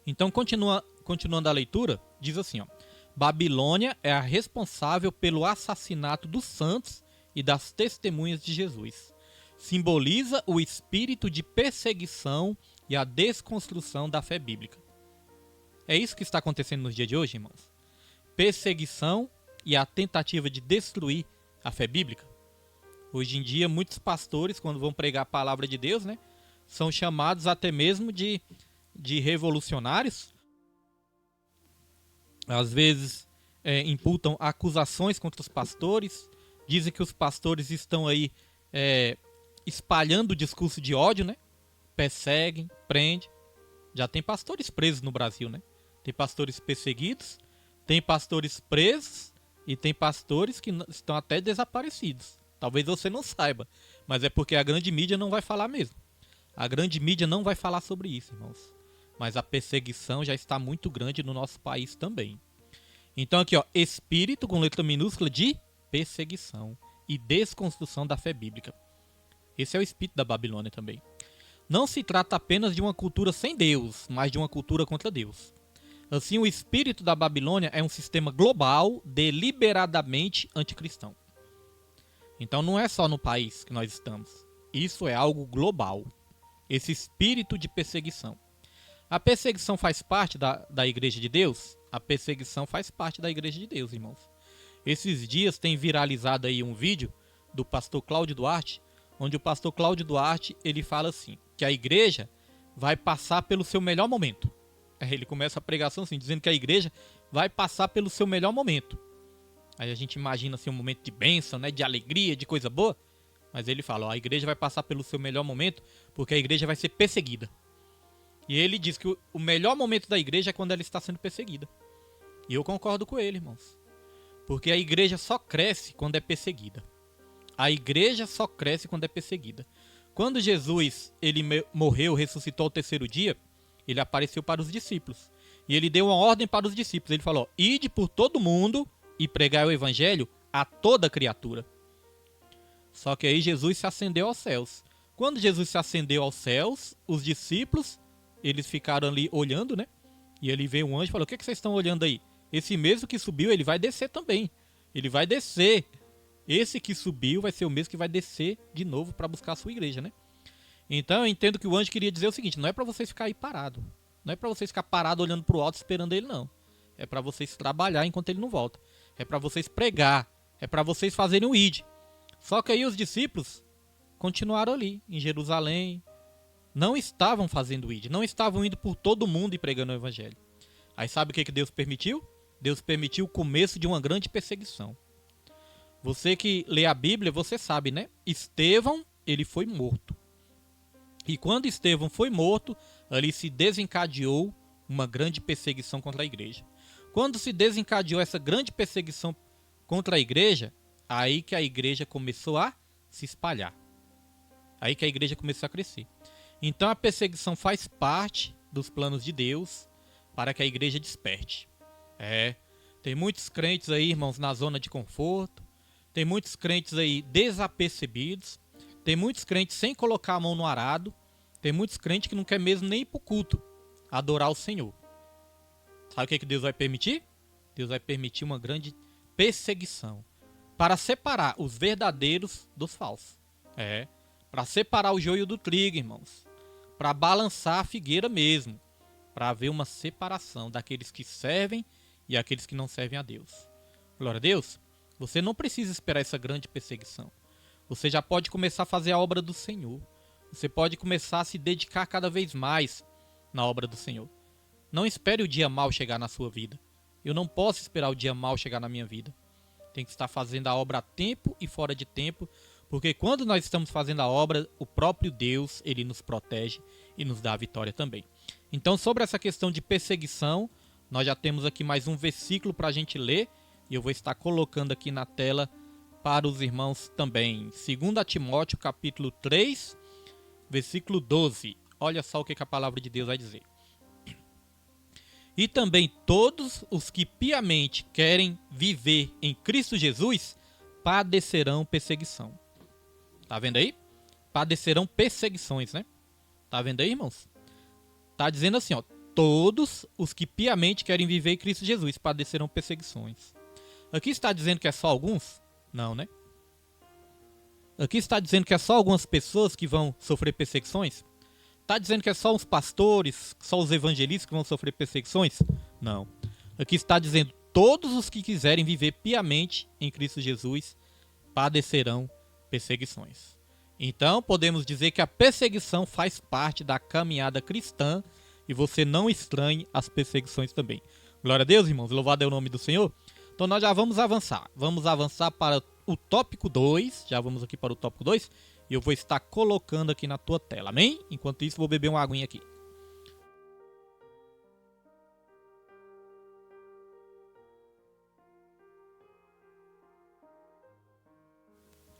Então, continuando a leitura, diz assim, ó: Babilônia é a responsável pelo assassinato dos santos e das testemunhas de Jesus. Simboliza o espírito de perseguição e a desconstrução da fé bíblica. É isso que está acontecendo nos dias de hoje, irmãos? Perseguição e a tentativa de destruir a fé bíblica. Hoje em dia, muitos pastores, quando vão pregar a palavra de Deus, né, são chamados até mesmo de revolucionários. Às vezes, imputam acusações contra os pastores, dizem que os pastores estão aí espalhando o discurso de ódio, né? Perseguem, prendem. Já tem pastores presos no Brasil, né? Tem pastores perseguidos, tem pastores presos e tem pastores que estão até desaparecidos. Talvez você não saiba, mas é porque a grande mídia não vai falar mesmo. A grande mídia não vai falar sobre isso, irmãos. Mas a perseguição já está muito grande no nosso país também. Então aqui, ó, espírito com letra minúscula de perseguição e desconstrução da fé bíblica. Esse é o espírito da Babilônia também. Não se trata apenas de uma cultura sem Deus, mas de uma cultura contra Deus. Assim, o espírito da Babilônia é um sistema global deliberadamente anticristão. Então não é só no país que nós estamos. Isso é algo global. Esse espírito de perseguição. A perseguição faz parte da Igreja de Deus? A perseguição faz parte da Igreja de Deus, irmãos. Esses dias tem viralizado aí um vídeo do pastor Cláudio Duarte, onde o pastor Cláudio Duarte, ele fala assim, que a igreja vai passar pelo seu melhor momento. Ele começa a pregação assim, dizendo que a igreja vai passar pelo seu melhor momento. Aí a gente imagina assim um momento de bênção, né, de alegria, de coisa boa. Mas ele fala, ó, a igreja vai passar pelo seu melhor momento porque a igreja vai ser perseguida. E ele diz que o melhor momento da igreja é quando ela está sendo perseguida. E eu concordo com ele, irmãos. Porque a igreja só cresce quando é perseguida. A igreja só cresce quando é perseguida. Quando Jesus ele morreu, ressuscitou ao terceiro dia, ele apareceu para os discípulos. E ele deu uma ordem para os discípulos. Ele falou, ide por todo mundo e pregai o evangelho a toda criatura. Só que aí Jesus se ascendeu aos céus. Quando Jesus se ascendeu aos céus, os discípulos, eles ficaram ali olhando, né? E ele veio um anjo e falou, o que vocês estão olhando aí? Esse mesmo que subiu, ele vai descer também. Ele vai descer. Esse que subiu vai ser o mesmo que vai descer de novo para buscar a sua igreja, né? Então eu entendo que o anjo queria dizer o seguinte, não é para vocês ficarem aí parados. Não é para vocês ficar parados olhando para o alto esperando ele, não. É para vocês trabalhar enquanto ele não volta. É para vocês pregar. É para vocês fazerem o id. Só que aí os discípulos continuaram ali, em Jerusalém. Não estavam fazendo o id. Não estavam indo por todo mundo e pregando o evangelho. Aí sabe o que Deus permitiu? Deus permitiu o começo de uma grande perseguição. Você que lê a Bíblia, você sabe, né? Estevão, ele foi morto. E quando Estevão foi morto, ali se desencadeou uma grande perseguição contra a igreja. Quando se desencadeou essa grande perseguição contra a igreja, aí que a igreja começou a se espalhar. Aí que a igreja começou a crescer. Então a perseguição faz parte dos planos de Deus para que a igreja desperte. Tem muitos crentes aí, irmãos, na zona de conforto. Tem muitos crentes aí desapercebidos. Tem muitos crentes sem colocar a mão no arado. Tem muitos crentes que não quer mesmo nem ir para o culto adorar o Senhor. Sabe o que Deus vai permitir? Deus vai permitir uma grande perseguição para separar os verdadeiros dos falsos. Para separar o joio do trigo, irmãos. Para balançar a figueira mesmo. Para haver uma separação daqueles que servem e aqueles que não servem a Deus. Glória a Deus. Você não precisa esperar essa grande perseguição. Você já pode começar a fazer a obra do Senhor. Você pode começar a se dedicar cada vez mais na obra do Senhor. Não espere o dia mau chegar na sua vida. Eu não posso esperar o dia mau chegar na minha vida. Tem que estar fazendo a obra a tempo e fora de tempo, porque quando nós estamos fazendo a obra, o próprio Deus, ele nos protege e nos dá a vitória também. Então, sobre essa questão de perseguição, nós já temos aqui mais um versículo para a gente ler, e eu vou estar colocando aqui na tela para os irmãos também. 2 Timóteo, capítulo 3, versículo 12. Olha só o que a palavra de Deus vai dizer. E também todos os que piamente querem viver em Cristo Jesus padecerão perseguição. Tá vendo aí? Padecerão perseguições, né? Tá vendo aí, irmãos? Tá dizendo assim, ó. Todos os que piamente querem viver em Cristo Jesus padecerão perseguições. Aqui está dizendo que é só alguns? Não, né? Aqui está dizendo que é só algumas pessoas que vão sofrer perseguições? Está dizendo que é só os pastores, só os evangelistas que vão sofrer perseguições? Não. Aqui está dizendo todos os que quiserem viver piamente em Cristo Jesus padecerão perseguições. Então, podemos dizer que a perseguição faz parte da caminhada cristã e você não estranhe as perseguições também. Glória a Deus, irmãos. Louvado é o nome do Senhor. Então nós já vamos avançar. Vamos avançar para o tópico 2. Já vamos aqui para o tópico 2. E eu vou estar colocando aqui na tua tela, amém? Enquanto isso, vou beber uma aguinha aqui.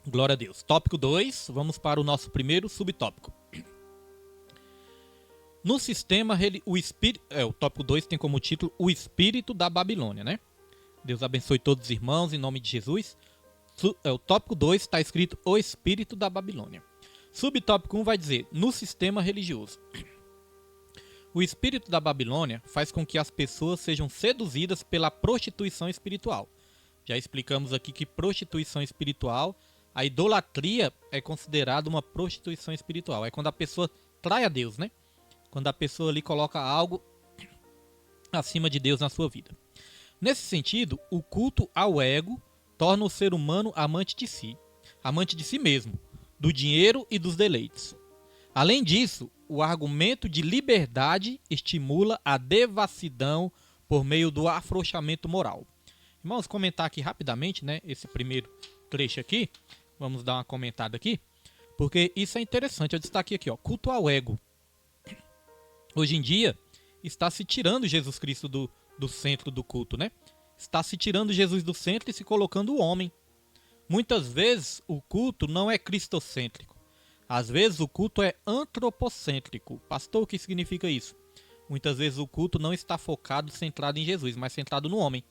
Glória a Deus. Tópico 2, vamos para o nosso primeiro subtópico. No sistema, o tópico 2 tem como título O Espírito da Babilônia, né? Deus abençoe todos os irmãos em nome de Jesus. O tópico 2 está escrito O Espírito da Babilônia. Subtópico 1 vai dizer No sistema religioso. O espírito da Babilônia faz com que as pessoas sejam seduzidas pela prostituição espiritual. Já explicamos aqui que prostituição espiritual, a idolatria é considerada uma prostituição espiritual. É quando a pessoa trai a Deus, né? Quando a pessoa ali coloca algo acima de Deus na sua vida. Nesse sentido, o culto ao ego torna o ser humano amante de si mesmo, do dinheiro e dos deleites. Além disso, o argumento de liberdade estimula a devassidão por meio do afrouxamento moral. Vamos comentar aqui rapidamente, né, esse primeiro trecho aqui. Vamos dar uma comentada aqui, porque isso é interessante. Eu destaquei aqui, ó, culto ao ego. Hoje em dia, está se tirando Jesus Cristo do centro do culto, né? Está se tirando Jesus do centro e se colocando o homem. Muitas vezes, o culto não é cristocêntrico. Às vezes, o culto é antropocêntrico. Pastor, o que significa isso? Muitas vezes, o culto não está focado, centrado em Jesus, mas centrado no homem.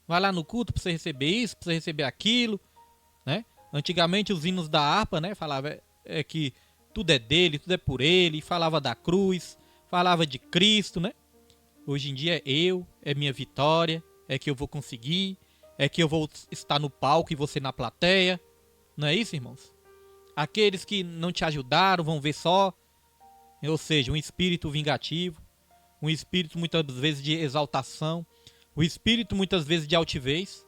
Vai lá no culto para você receber isso, para você receber aquilo, né? Antigamente, os hinos da harpa, né, falava que tudo é dele, tudo é por ele, falava da cruz, falava de Cristo, né? Hoje em dia é minha vitória, é que eu vou conseguir, é que eu vou estar no palco e você na plateia. Não é isso, irmãos? Aqueles que não te ajudaram vão ver só, ou seja, um espírito vingativo, um espírito muitas vezes de exaltação, um espírito muitas vezes de altivez.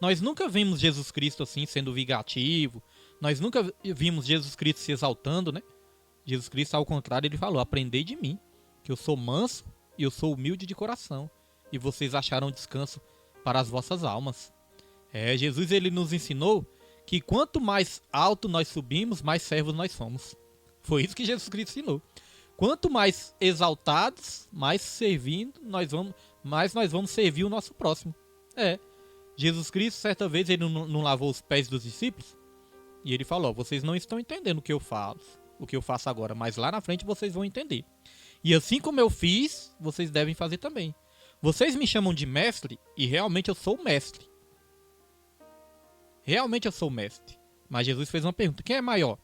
Nós nunca vimos Jesus Cristo assim sendo vingativo, nós nunca vimos Jesus Cristo se exaltando, né? Jesus Cristo, ao contrário, ele falou: aprendei de mim, que eu sou manso e eu sou humilde de coração, e vocês acharão descanso para as vossas almas. Jesus, ele nos ensinou que quanto mais alto nós subimos, mais servos nós somos. Foi isso que Jesus Cristo ensinou. Quanto mais exaltados, mais servindo, mais nós vamos servir o nosso próximo. Jesus Cristo, certa vez, ele não lavou os pés dos discípulos, e ele falou: vocês não estão entendendo o que eu falo, o que eu faço agora, mas lá na frente vocês vão entender. E assim como eu fiz, vocês devem fazer também. Vocês me chamam de mestre, e realmente eu sou mestre. Realmente eu sou mestre. Mas Jesus fez uma pergunta: quem é maior?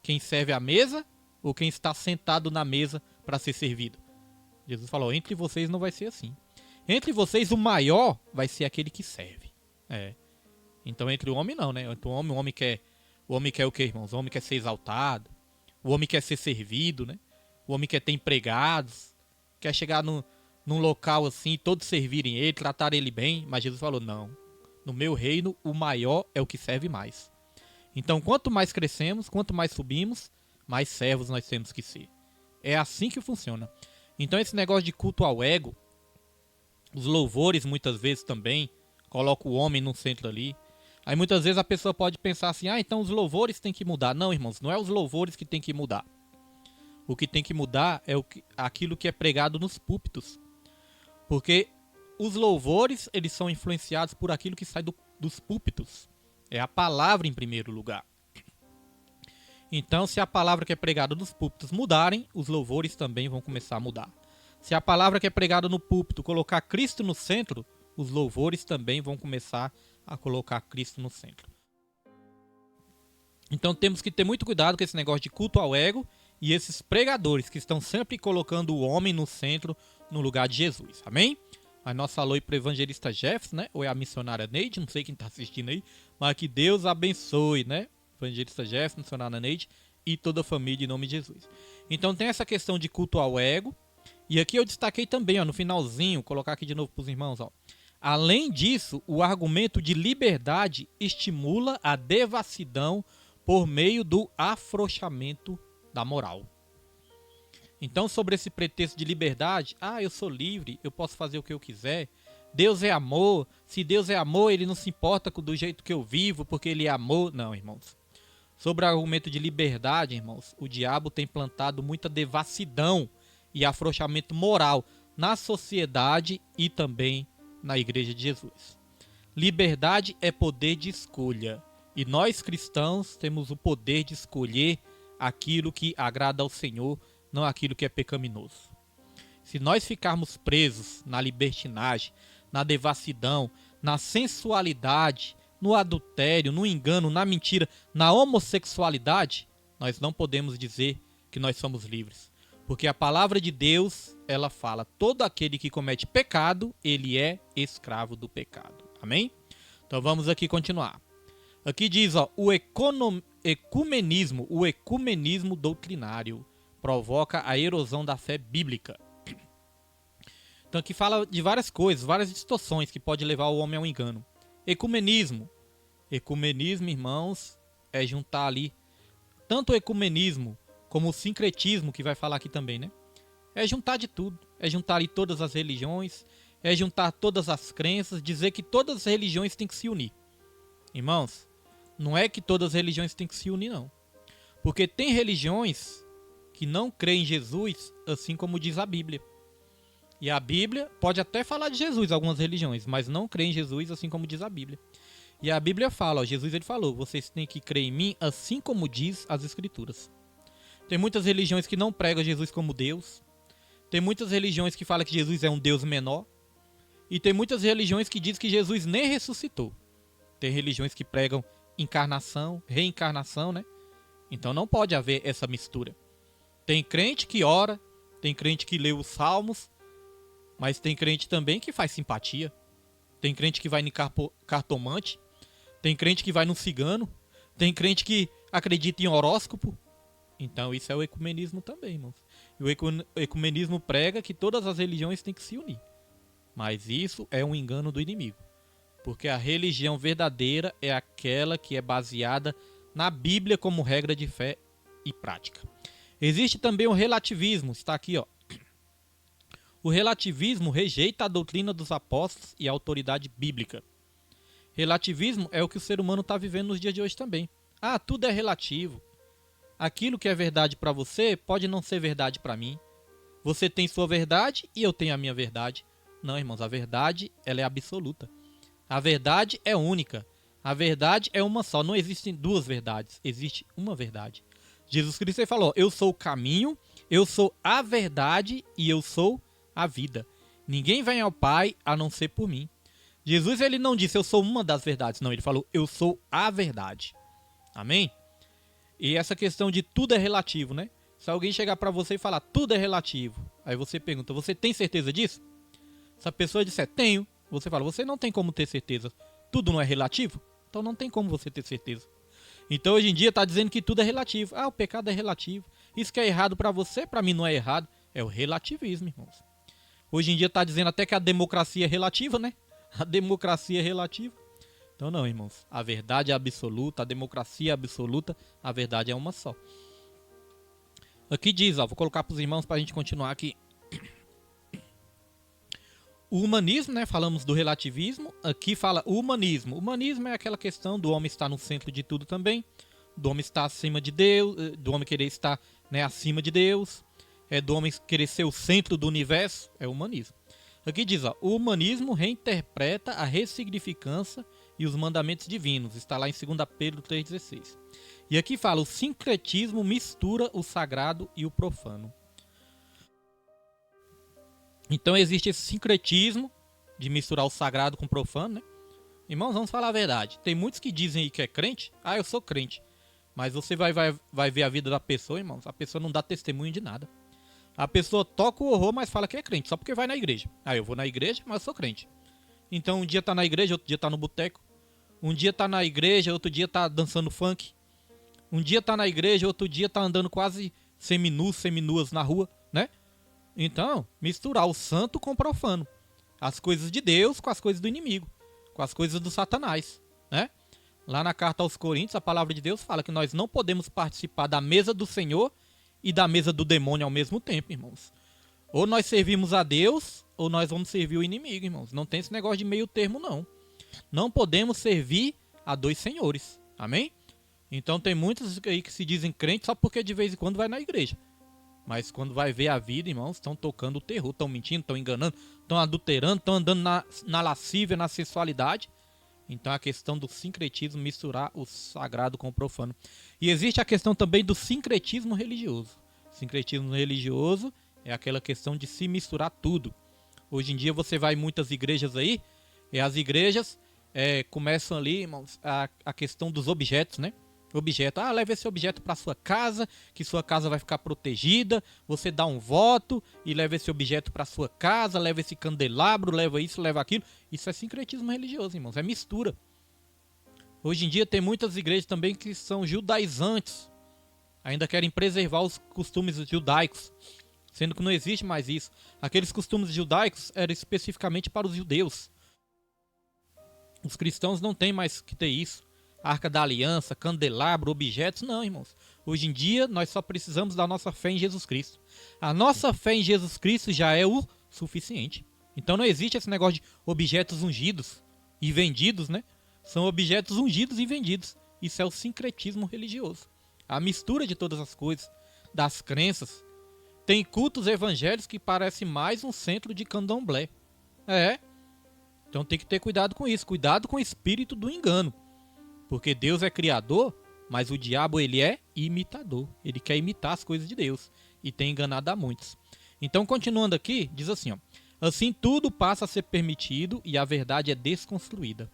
Quem serve à mesa ou quem está sentado na mesa para ser servido? Jesus falou: entre vocês não vai ser assim. Entre vocês o maior vai ser aquele que serve. Então entre o homem não, né? Entre o homem quer o que, irmãos? O homem quer ser exaltado. O homem quer ser servido, né? O homem quer ter empregados. Quer chegar num local assim, todos servirem ele, tratar ele bem. Mas Jesus falou: não. No meu reino, o maior é o que serve mais. Então, quanto mais crescemos, quanto mais subimos, mais servos nós temos que ser. É assim que funciona. Então, esse negócio de culto ao ego, os louvores muitas vezes também colocam o homem no centro ali. Aí muitas vezes a pessoa pode pensar assim: então os louvores têm que mudar. Não, irmãos, não é os louvores que tem que mudar. O que tem que mudar é aquilo que é pregado nos púlpitos. Porque os louvores, eles são influenciados por aquilo que sai dos púlpitos. É a palavra em primeiro lugar. Então, se a palavra que é pregada nos púlpitos mudarem, os louvores também vão começar a mudar. Se a palavra que é pregada no púlpito colocar Cristo no centro, os louvores também vão começar a colocar Cristo no centro. Então temos que ter muito cuidado com esse negócio de culto ao ego e esses pregadores que estão sempre colocando o homem no centro, no lugar de Jesus. Amém? A nossa falou aí para o evangelista Jefferson, né? Ou é a missionária Neide, não sei quem está assistindo aí, mas que Deus abençoe, né? Evangelista Jefferson, missionária Neide e toda a família em nome de Jesus. Então tem essa questão de culto ao ego. E aqui eu destaquei também, ó, no finalzinho, colocar aqui de novo para os irmãos, ó. Além disso, o argumento de liberdade estimula a devassidão por meio do afrouxamento da moral. Então, sobre esse pretexto de liberdade, eu sou livre, eu posso fazer o que eu quiser, Deus é amor. Se Deus é amor, ele não se importa do jeito que eu vivo, porque ele é amor. Não, irmãos. Sobre o argumento de liberdade, irmãos, o diabo tem plantado muita devassidão e afrouxamento moral na sociedade e também na Igreja de Jesus. Liberdade é poder de escolha. E nós cristãos temos o poder de escolher aquilo que agrada ao Senhor, não aquilo que é pecaminoso. Se nós ficarmos presos na libertinagem, na devassidão, na sensualidade, no adultério, no engano, na mentira, na homossexualidade, nós não podemos dizer que nós somos livres. Porque a palavra de Deus, ela fala, todo aquele que comete pecado, ele é escravo do pecado. Amém? Então vamos aqui continuar. Aqui diz, ó, o ecumenismo doutrinário provoca a erosão da fé bíblica. Então aqui fala de várias coisas, várias distorções que pode levar o homem ao engano. Ecumenismo, irmãos, é juntar ali tanto o ecumenismo como o sincretismo, que vai falar aqui também, né? É juntar de tudo, é juntar ali todas as religiões, é juntar todas as crenças, dizer que todas as religiões têm que se unir. Irmãos, não é que todas as religiões têm que se unir, não. Porque tem religiões que não creem em Jesus, assim como diz a Bíblia. E a Bíblia pode até falar de Jesus, algumas religiões, mas não creem em Jesus, assim como diz a Bíblia. E a Bíblia fala, ó, Jesus ele falou, vocês têm que crer em mim, assim como diz as Escrituras. Tem muitas religiões que não pregam Jesus como Deus. Tem muitas religiões que falam que Jesus é um Deus menor. E tem muitas religiões que dizem que Jesus nem ressuscitou. Tem religiões que pregam encarnação, reencarnação, né? Então não pode haver essa mistura. Tem crente que ora, tem crente que lê os salmos, mas tem crente também que faz simpatia. Tem crente que vai no cartomante, tem crente que vai no cigano, tem crente que acredita em horóscopo. Então isso é o ecumenismo também, irmãos. E o ecumenismo prega que todas as religiões têm que se unir. Mas isso é um engano do inimigo. Porque a religião verdadeira é aquela que é baseada na Bíblia como regra de fé e prática. Existe também o relativismo, está aqui, ó. O relativismo rejeita a doutrina dos apóstolos e a autoridade bíblica. Relativismo é o que o ser humano está vivendo nos dias de hoje também. Ah, tudo é relativo. Aquilo que é verdade para você pode não ser verdade para mim. Você tem sua verdade e eu tenho a minha verdade. Não, irmãos, a verdade ela é absoluta. A verdade é única. A verdade é uma só. Não existem duas verdades. Existe uma verdade. Jesus Cristo falou, eu sou o caminho, eu sou a verdade e eu sou a vida. Ninguém vem ao Pai a não ser por mim. Jesus ele não disse eu sou uma das verdades. Não, ele falou eu sou a verdade. Amém? E essa questão de tudo é relativo, né? Se alguém chegar para você e falar tudo é relativo, aí você pergunta, você tem certeza disso? Se a pessoa disser tenho, você fala, você não tem como ter certeza. Tudo não é relativo? Então não tem como você ter certeza. Então hoje em dia está dizendo que tudo é relativo. Ah, o pecado é relativo. Isso que é errado para você, para mim não é errado. É o relativismo, irmãos. Hoje em dia está dizendo até que a democracia é relativa, né? A democracia é relativa. Então não, irmãos. A verdade é absoluta, a democracia é absoluta, a verdade é uma só. Aqui diz, ó, vou colocar para os irmãos para a gente continuar aqui. O humanismo, né? Falamos do relativismo. Aqui fala o humanismo. O humanismo é aquela questão do homem estar no centro de tudo também. Do homem estar acima de Deus. Do homem querer estar, né, acima de Deus. Do homem querer ser o centro do universo. É o humanismo. Aqui diz, ó, o humanismo reinterpreta a ressignificância e os mandamentos divinos. Está lá em 2 Pedro 3,16. E aqui fala, o sincretismo mistura o sagrado e o profano. Então existe esse sincretismo de misturar o sagrado com o profano, né? Irmãos, vamos falar a verdade. Tem muitos que dizem aí que é crente. Ah, eu sou crente. Mas você vai ver a vida da pessoa, irmãos. A pessoa não dá testemunho de nada. A pessoa toca o horror, mas fala que é crente. Só porque vai na igreja. Ah, eu vou na igreja, mas eu sou crente. Então um dia tá na igreja, outro dia tá no boteco. Um dia tá na igreja, outro dia tá dançando funk. Um dia tá na igreja, outro dia tá andando quase seminuas na rua, né? Então, misturar o santo com o profano. As coisas de Deus com as coisas do inimigo. Com as coisas do Satanás, né? Lá na carta aos Coríntios, a palavra de Deus fala que nós não podemos participar da mesa do Senhor e da mesa do demônio ao mesmo tempo, irmãos. Ou nós servimos a Deus, ou nós vamos servir o inimigo, irmãos. Não tem esse negócio de meio termo, não. Não podemos servir a dois senhores. Amém? Então tem muitos aí que se dizem crentes só porque de vez em quando vai na igreja. Mas quando vai ver a vida, irmãos, estão tocando o terror, estão mentindo, estão enganando, estão adulterando, estão andando na lascívia, na sensualidade. Então a questão do sincretismo, misturar o sagrado com o profano. E existe a questão também do sincretismo religioso. Sincretismo religioso é aquela questão de se misturar tudo. Hoje em dia você vai em muitas igrejas aí, e as igrejas começam ali, irmãos, a questão dos objetos, né? Objeto, leva esse objeto para sua casa, que sua casa vai ficar protegida. Você dá um voto e leva esse objeto para sua casa, leva esse candelabro, leva isso, leva aquilo. Isso é sincretismo religioso, irmãos, é mistura. Hoje em dia tem muitas igrejas também que são judaizantes, ainda querem preservar os costumes judaicos, sendo que não existe mais isso. Aqueles costumes judaicos eram especificamente para os judeus. Os cristãos não têm mais que ter isso. Arca da Aliança, candelabro, objetos, não, irmãos. Hoje em dia, nós só precisamos da nossa fé em Jesus Cristo. A nossa fé em Jesus Cristo já é o suficiente. Então não existe esse negócio de objetos ungidos e vendidos, né? São objetos ungidos e vendidos. Isso é o sincretismo religioso. A mistura de todas as coisas, das crenças. Tem cultos evangélicos que parecem mais um centro de candomblé. Então tem que ter cuidado com isso. Cuidado com o espírito do engano. Porque Deus é criador, mas o diabo ele é imitador. Ele quer imitar as coisas de Deus e tem enganado a muitos. Então, continuando aqui, diz assim, ó: assim tudo passa a ser permitido e a verdade é desconstruída.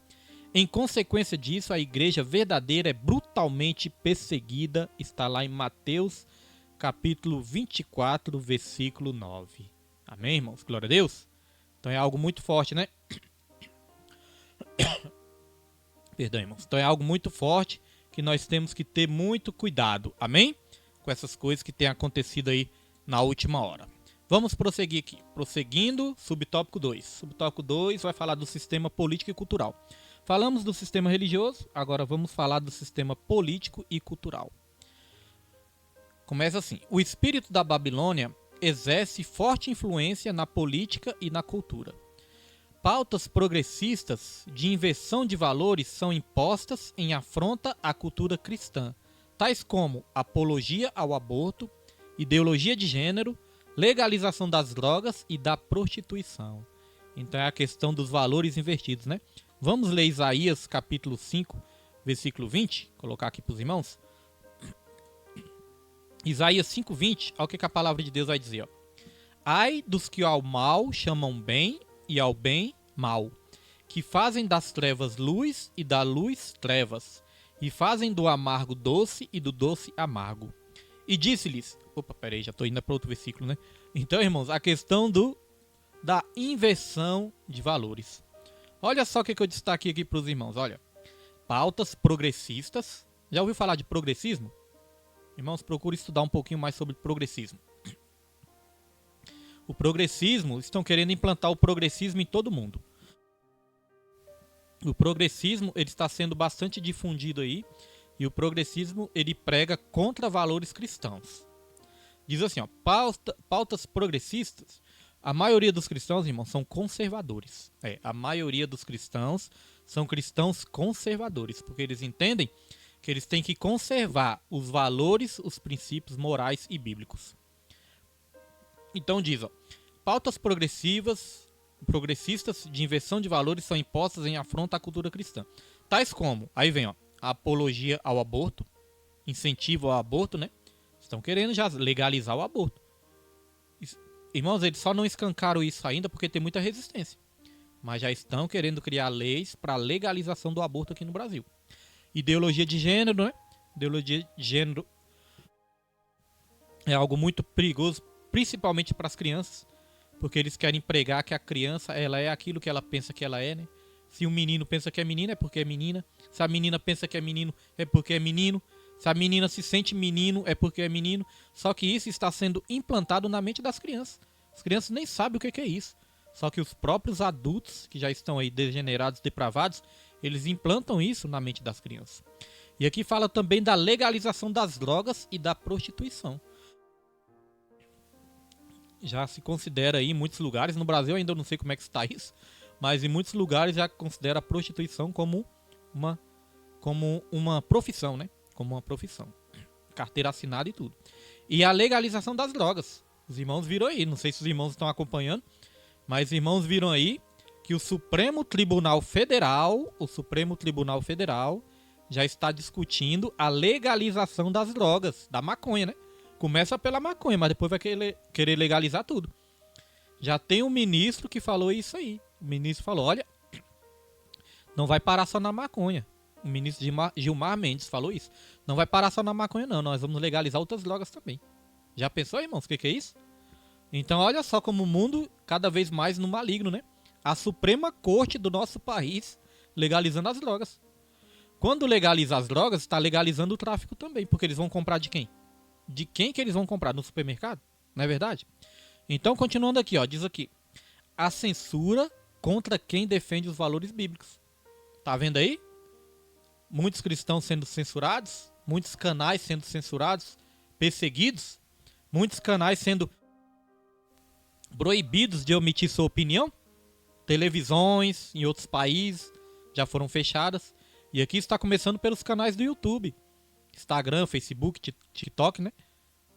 Em consequência disso, a igreja verdadeira é brutalmente perseguida. Está lá em Mateus, capítulo 24, versículo 9. Amém, irmãos? Glória a Deus. Então é algo muito forte, né? Perdão, irmãos. Então é algo muito forte que nós temos que ter muito cuidado. Amém? Com essas coisas que têm acontecido aí na última hora. Vamos prosseguir aqui. Prosseguindo, subtópico 2. Subtópico 2 vai falar do sistema político e cultural. Falamos do sistema religioso, agora vamos falar do sistema político e cultural. Começa assim: o espírito da Babilônia exerce forte influência na política e na cultura. Pautas progressistas de inversão de valores são impostas em afronta à cultura cristã, tais como apologia ao aborto, ideologia de gênero, legalização das drogas e da prostituição. Então é a questão dos valores invertidos, né? Vamos ler Isaías capítulo 5, versículo 20, colocar aqui para os irmãos. Isaías 5:20, olha o que a palavra de Deus vai dizer, ó: ai dos que ao mal chamam bem e ao bem mal, que fazem das trevas luz e da luz trevas, e fazem do amargo doce e do doce amargo. E disse-lhes, já estou indo para outro versículo, né? Então, irmãos, a questão da inversão de valores. Olha só o que eu destaquei aqui para os irmãos, olha. Pautas progressistas. Já ouviu falar de progressismo? Irmãos, procure estudar um pouquinho mais sobre progressismo. O progressismo, estão querendo implantar o progressismo em todo mundo. O progressismo, ele está sendo bastante difundido aí, e o progressismo, ele prega contra valores cristãos. Diz assim, ó: pautas progressistas. A maioria dos cristãos, irmãos, são conservadores. A maioria dos cristãos são cristãos conservadores, porque eles entendem que eles têm que conservar os valores, os princípios morais e bíblicos. Então diz, ó: pautas progressistas de inversão de valores são impostas em afronta à cultura cristã. Tais como, aí vem, ó, a apologia ao aborto, incentivo ao aborto, né? Estão querendo já legalizar o aborto. Irmãos, eles só não escancaram isso ainda porque tem muita resistência. Mas já estão querendo criar leis para a legalização do aborto aqui no Brasil. Ideologia de gênero, né? Ideologia de gênero é algo muito perigoso, principalmente para as crianças, porque eles querem pregar que a criança ela é aquilo que ela pensa que ela é, né? Se um menino pensa que é menina, é porque é menina. Se a menina pensa que é menino, é porque é menino. Se a menina se sente menino, é porque é menino. Só que isso está sendo implantado na mente das crianças. As crianças nem sabem o que é isso. Só que os próprios adultos, que já estão aí degenerados, depravados, eles implantam isso na mente das crianças. E aqui fala também da legalização das drogas e da prostituição. já se considera aí em muitos lugares, no Brasil ainda eu não sei como é que está isso, mas em muitos lugares já considera a prostituição como uma profissão, né? Como uma profissão. Carteira assinada e tudo. E a legalização das drogas. Os irmãos viram aí, não sei se os irmãos estão acompanhando, mas os irmãos viram aí que o Supremo Tribunal Federal já está discutindo a legalização das drogas, da maconha, né? Começa pela maconha, mas depois vai querer legalizar tudo. Já tem um ministro que falou isso aí. O ministro falou, olha, não vai parar só na maconha. O ministro Gilmar Mendes falou isso. Não vai parar só na maconha não, nós vamos legalizar outras drogas também. Já pensou, irmãos, o que é isso? Então olha só como o mundo cada vez mais no maligno, né? A Suprema Corte do nosso país legalizando as drogas. Quando legaliza as drogas, está legalizando o tráfico também, porque eles vão comprar de quem? De quem que eles vão comprar? No supermercado? Não é verdade? Então, continuando aqui, ó, diz aqui. A censura contra quem defende os valores bíblicos. Tá vendo aí? Muitos cristãos sendo censurados, muitos canais sendo censurados, perseguidos, muitos canais sendo proibidos de omitir sua opinião. Televisões em outros países já foram fechadas. E aqui está começando pelos canais do YouTube. Instagram, Facebook, TikTok, né?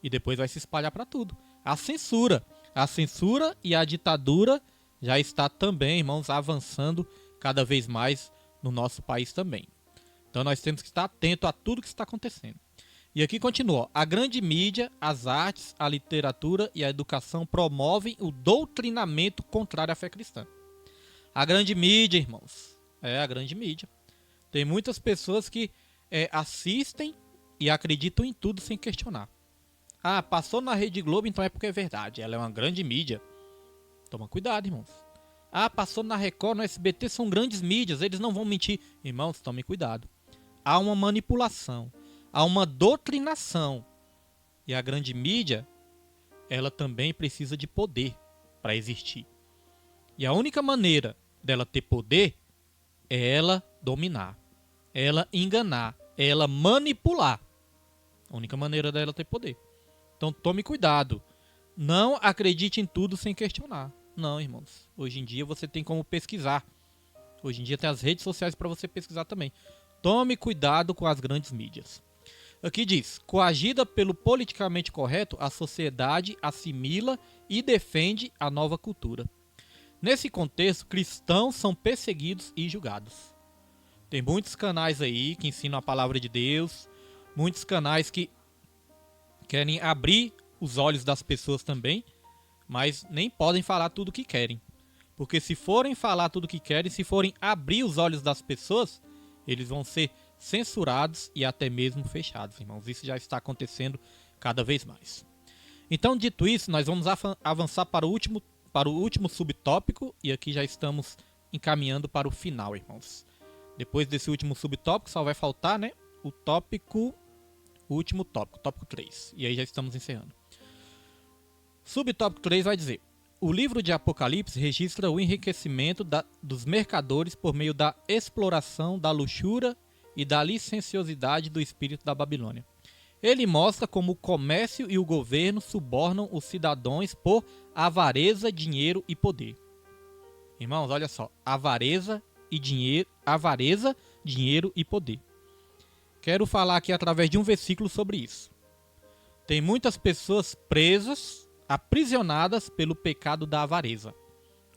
E depois vai se espalhar para tudo. A censura e a ditadura já está também, irmãos, avançando cada vez mais no nosso país também. Então nós temos que estar atento a tudo que está acontecendo. E aqui continua. A grande mídia, as artes, a literatura e a educação promovem o doutrinamento contrário à fé cristã. A grande mídia, irmãos. É a grande mídia. Tem muitas pessoas que assistem e acreditam em tudo sem questionar. Ah, passou na Rede Globo, então é porque é verdade. Ela é uma grande mídia. Toma cuidado, irmãos. Ah, passou na Record, no SBT, são grandes mídias, eles não vão mentir. Irmãos, tome cuidado. Há uma manipulação, há uma doutrinação. E a grande mídia, ela também precisa de poder para existir. E a única maneira dela ter poder é ela dominar, ela enganar, ela manipular. A única maneira dela ter poder. Então tome cuidado. Não acredite em tudo sem questionar. Não, irmãos. Hoje em dia você tem como pesquisar. Hoje em dia tem as redes sociais para você pesquisar também. Tome cuidado com as grandes mídias. Aqui diz, coagida pelo politicamente correto, a sociedade assimila e defende a nova cultura. Nesse contexto, cristãos são perseguidos e julgados. Tem muitos canais aí que ensinam a palavra de Deus, muitos canais que querem abrir os olhos das pessoas também, mas nem podem falar tudo o que querem. Porque se forem falar tudo o que querem, se forem abrir os olhos das pessoas, eles vão ser censurados e até mesmo fechados, irmãos. Isso já está acontecendo cada vez mais. Então, dito isso, nós vamos avançar para o último subtópico, e aqui já estamos encaminhando para o final, irmãos. Depois desse último subtópico, só vai faltar, né, o último tópico, tópico 3. E aí já estamos encerrando. Subtópico 3 vai dizer: o livro de Apocalipse registra o enriquecimento dos mercadores por meio da exploração, da luxúria e da licenciosidade do espírito da Babilônia. Ele mostra como o comércio e o governo subornam os cidadãos por avareza, dinheiro e poder. Irmãos, olha só, avareza, dinheiro e poder. Quero falar aqui através de um versículo sobre isso. Tem muitas pessoas presas, aprisionadas pelo pecado da avareza,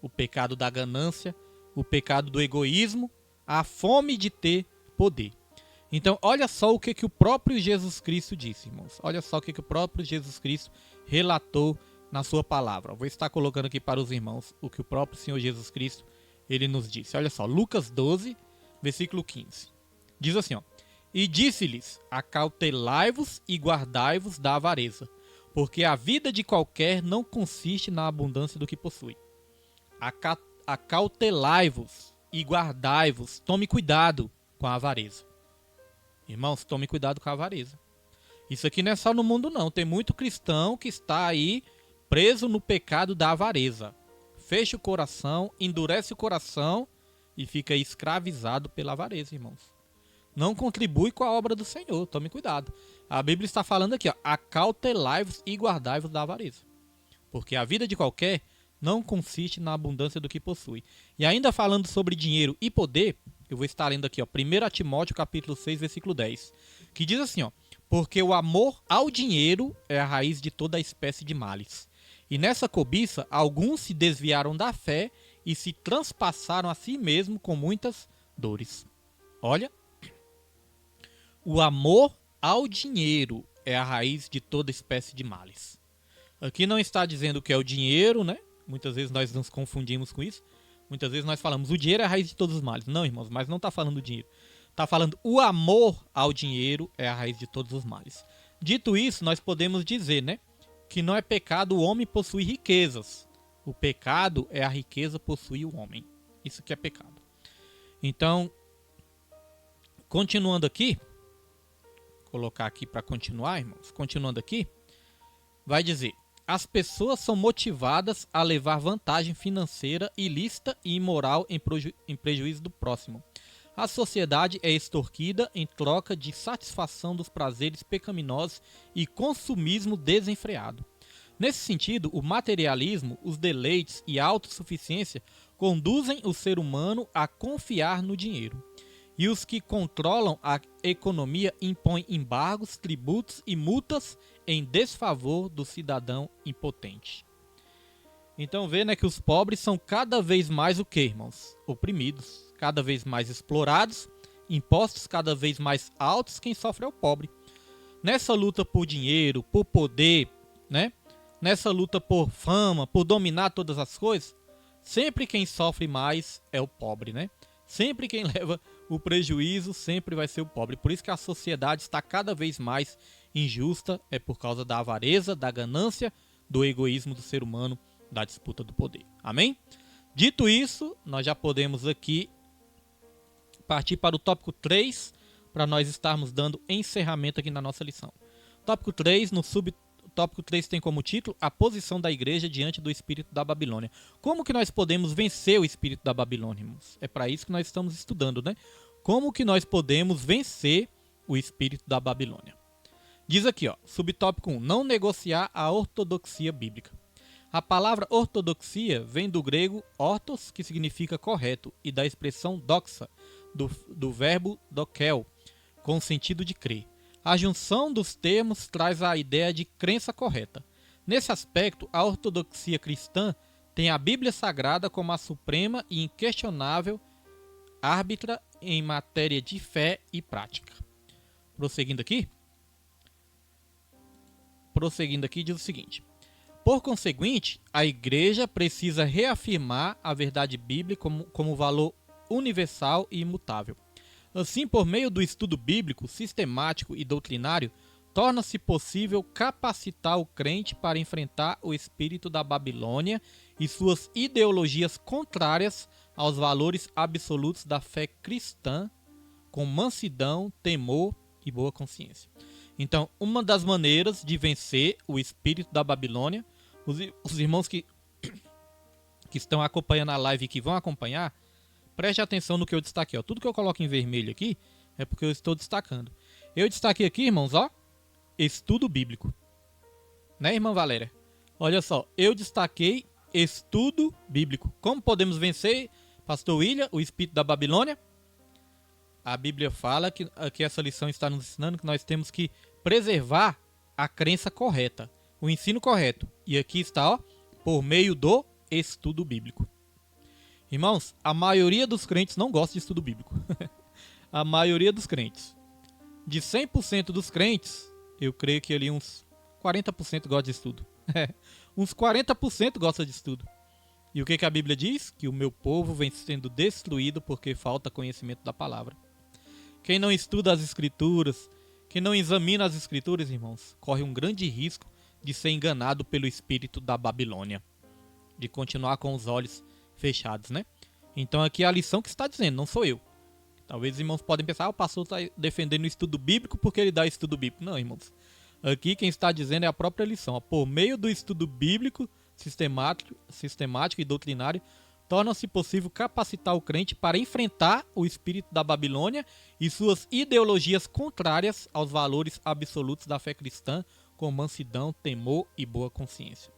o pecado da ganância, o pecado do egoísmo, a fome de ter poder. Então, olha só o que o próprio Jesus Cristo disse, irmãos. Olha só o que o próprio Jesus Cristo relatou na sua palavra. Vou estar colocando aqui para os irmãos o que o próprio Senhor Jesus Cristo ele nos disse. Olha só, Lucas 12, versículo 15. Diz assim, ó: e disse-lhes, acautelai-vos e guardai-vos da avareza, porque a vida de qualquer não consiste na abundância do que possui. Acautelai-vos e guardai-vos. Tome cuidado com a avareza. Irmãos, tome cuidado com a avareza. Isso aqui não é só no mundo não. Tem muito cristão que está aí preso no pecado da avareza. Fecha o coração, endurece o coração e fica escravizado pela avareza, irmãos. Não contribui com a obra do Senhor. Tome cuidado. A Bíblia está falando aqui, ó, acautelai-vos e guardai-vos da avareza. porque a vida de qualquer não consiste na abundância do que possui. E ainda falando sobre dinheiro e poder, eu vou estar lendo aqui, ó, 1 Timóteo capítulo 6, versículo 10, que diz assim, ó, porque o amor ao dinheiro é a raiz de toda espécie de males. E nessa cobiça, alguns se desviaram da fé e se transpassaram a si mesmo com muitas dores. Olha, o amor ao dinheiro é a raiz de toda espécie de males. Aqui não está dizendo que é o dinheiro, né? Muitas vezes nós nos confundimos com isso. Muitas vezes nós falamos, o dinheiro é a raiz de todos os males. Não, irmãos, mas não está falando do dinheiro. Está falando, o amor ao dinheiro é a raiz de todos os males. Dito isso, nós podemos dizer, né? Que não é pecado o homem possuir riquezas. O pecado é a riqueza possuir o homem. Isso que é pecado. Então, continuando aqui, vou colocar aqui para continuar, irmãos. Continuando aqui, vai dizer, as pessoas são motivadas a levar vantagem financeira ilícita e imoral em prejuízo do próximo. A sociedade é extorquida em troca de satisfação dos prazeres pecaminosos e consumismo desenfreado. Nesse sentido, o materialismo, os deleites e a autossuficiência conduzem o ser humano a confiar no dinheiro. E os que controlam a economia impõem embargos, tributos e multas em desfavor do cidadão impotente. Então vê, né, que os pobres são cada vez mais o que, irmãos? Oprimidos, cada vez mais explorados, impostos cada vez mais altos, quem sofre é o pobre. Nessa luta por dinheiro, por poder, né? Nessa luta por fama, por dominar todas as coisas, sempre quem sofre mais é o pobre, né? Sempre quem leva o prejuízo sempre vai ser o pobre. Por isso que a sociedade está cada vez mais injusta, é por causa da avareza, da ganância, do egoísmo do ser humano, da disputa do poder. Amém? Dito isso, nós já podemos aqui partir para o tópico 3, para nós estarmos dando encerramento aqui na nossa lição. Tópico 3, no subtópico 3 tem como título a posição da igreja diante do espírito da Babilônia. Como que nós podemos vencer o espírito da Babilônia, irmãos? É para isso que nós estamos estudando, né? Como que nós podemos vencer o espírito da Babilônia? Diz aqui, ó, subtópico 1, não negociar a ortodoxia bíblica. A palavra ortodoxia vem do grego ortos, que significa correto, e da expressão doxa, do verbo dokel, com o sentido de crer. A junção dos termos traz a ideia de crença correta. Nesse aspecto, a ortodoxia cristã tem a Bíblia Sagrada como a suprema e inquestionável árbitra em matéria de fé e prática. Prosseguindo aqui, diz o seguinte: por conseguinte, a igreja precisa reafirmar a verdade bíblica como valor universal e imutável. Assim, por meio do estudo bíblico, sistemático e doutrinário, torna-se possível capacitar o crente para enfrentar o espírito da Babilônia e suas ideologias contrárias aos valores absolutos da fé cristã, com mansidão, temor e boa consciência. Então, uma das maneiras de vencer o espírito da Babilônia, os irmãos que estão acompanhando a live e que vão acompanhar, preste atenção no que eu destaquei. Ó. Tudo que eu coloco em vermelho aqui é porque eu estou destacando. Eu destaquei aqui, irmãos, ó, estudo bíblico. Né, irmã Valéria? Olha só, eu destaquei estudo bíblico. Como podemos vencer, pastor William, o espírito da Babilônia? A Bíblia fala que essa lição está nos ensinando que nós temos que preservar a crença correta, o ensino correto. E aqui está, ó, por meio do estudo bíblico. Irmãos, a maioria dos crentes não gosta de estudo bíblico. A maioria dos crentes. De 100% dos crentes, eu creio que ali uns 40% gosta de estudo. Uns 40% gosta de estudo. E o que a Bíblia diz? Que o meu povo vem sendo destruído porque falta conhecimento da palavra. Quem não estuda as escrituras, quem não examina as escrituras, irmãos, corre um grande risco de ser enganado pelo espírito da Babilônia. De continuar com os olhos fechados, né? Então aqui é a lição que está dizendo, não sou eu. Talvez os irmãos podem pensar, o pastor está defendendo o estudo bíblico porque ele dá estudo bíblico. Não, irmãos. Aqui quem está dizendo é a própria lição. Por meio do estudo bíblico, sistemático e doutrinário, torna-se possível capacitar o crente para enfrentar o espírito da Babilônia e suas ideologias contrárias aos valores absolutos da fé cristã, com mansidão, temor e boa consciência.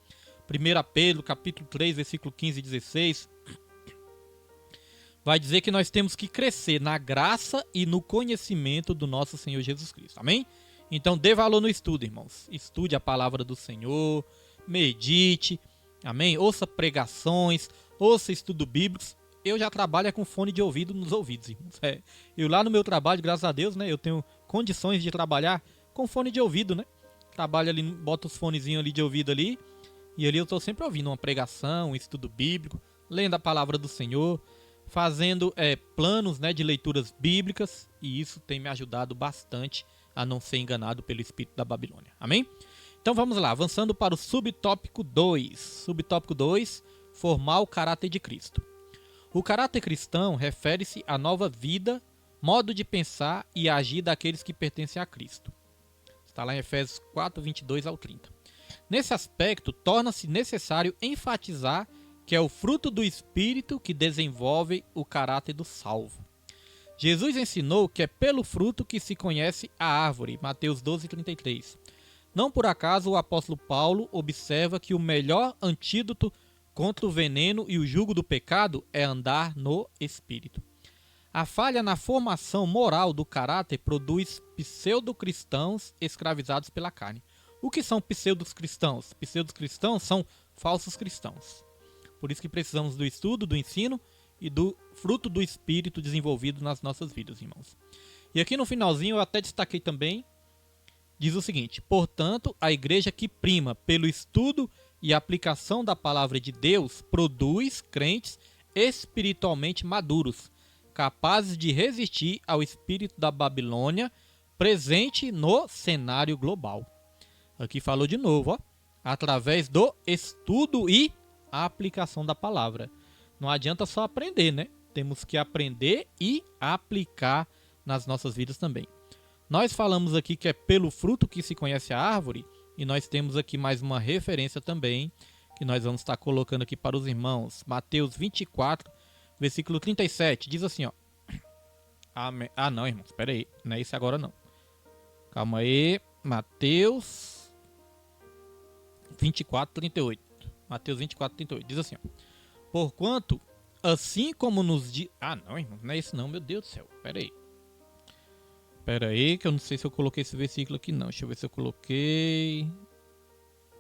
1 Pedro, capítulo 3, versículo 15 e 16, vai dizer que nós temos que crescer na graça e no conhecimento do nosso Senhor Jesus Cristo. Amém? Então dê valor no estudo, irmãos. Estude a palavra do Senhor, medite, amém? Ouça pregações, ouça estudo bíblicos. Eu já trabalho com fone de ouvido nos ouvidos, irmãos. Eu lá no meu trabalho, graças a Deus, né? Eu tenho condições de trabalhar com fone de ouvido, né? Trabalho ali, boto os fonezinhos ali de ouvido ali. E ali eu estou sempre ouvindo uma pregação, um estudo bíblico, lendo a palavra do Senhor, fazendo planos, né, de leituras bíblicas. E isso tem me ajudado bastante a não ser enganado pelo espírito da Babilônia. Amém? Então vamos lá, avançando para o subtópico 2. Subtópico 2, formar o caráter de Cristo. O caráter cristão refere-se à nova vida, modo de pensar e agir daqueles que pertencem a Cristo. Está lá em Efésios 4, 22 ao 30. Nesse aspecto, torna-se necessário enfatizar que é o fruto do Espírito que desenvolve o caráter do salvo. Jesus ensinou que é pelo fruto que se conhece a árvore, Mateus 12, 33. Não por acaso o apóstolo Paulo observa que o melhor antídoto contra o veneno e o jugo do pecado é andar no Espírito. A falha na formação moral do caráter produz pseudo-cristãos escravizados pela carne. O que são pseudo-cristãos? Pseudo-cristãos são falsos cristãos. Por isso que precisamos do estudo, do ensino e do fruto do Espírito desenvolvido nas nossas vidas, irmãos. E aqui no finalzinho eu até destaquei também, diz o seguinte: portanto, a igreja que prima pelo estudo e aplicação da palavra de Deus produz crentes espiritualmente maduros, capazes de resistir ao espírito da Babilônia presente no cenário global. Aqui falou de novo, ó, através do estudo e a aplicação da palavra. Não adianta só aprender, né? Temos que aprender e aplicar nas nossas vidas também. Nós falamos aqui que é pelo fruto que se conhece a árvore, e nós temos aqui mais uma referência também, que nós vamos estar colocando aqui para os irmãos. Mateus 24, versículo 37, diz assim, ó. Amém. Ah, não, irmãos, espera aí, não é isso agora não. Calma aí, Mateus 24, 38. Mateus 24, 38, diz assim, ó. Porquanto, assim como nos dias... Ah, não, irmão, não é isso não, meu Deus do céu. Pera aí, que eu não sei se eu coloquei esse versículo aqui não. Deixa eu ver se eu coloquei...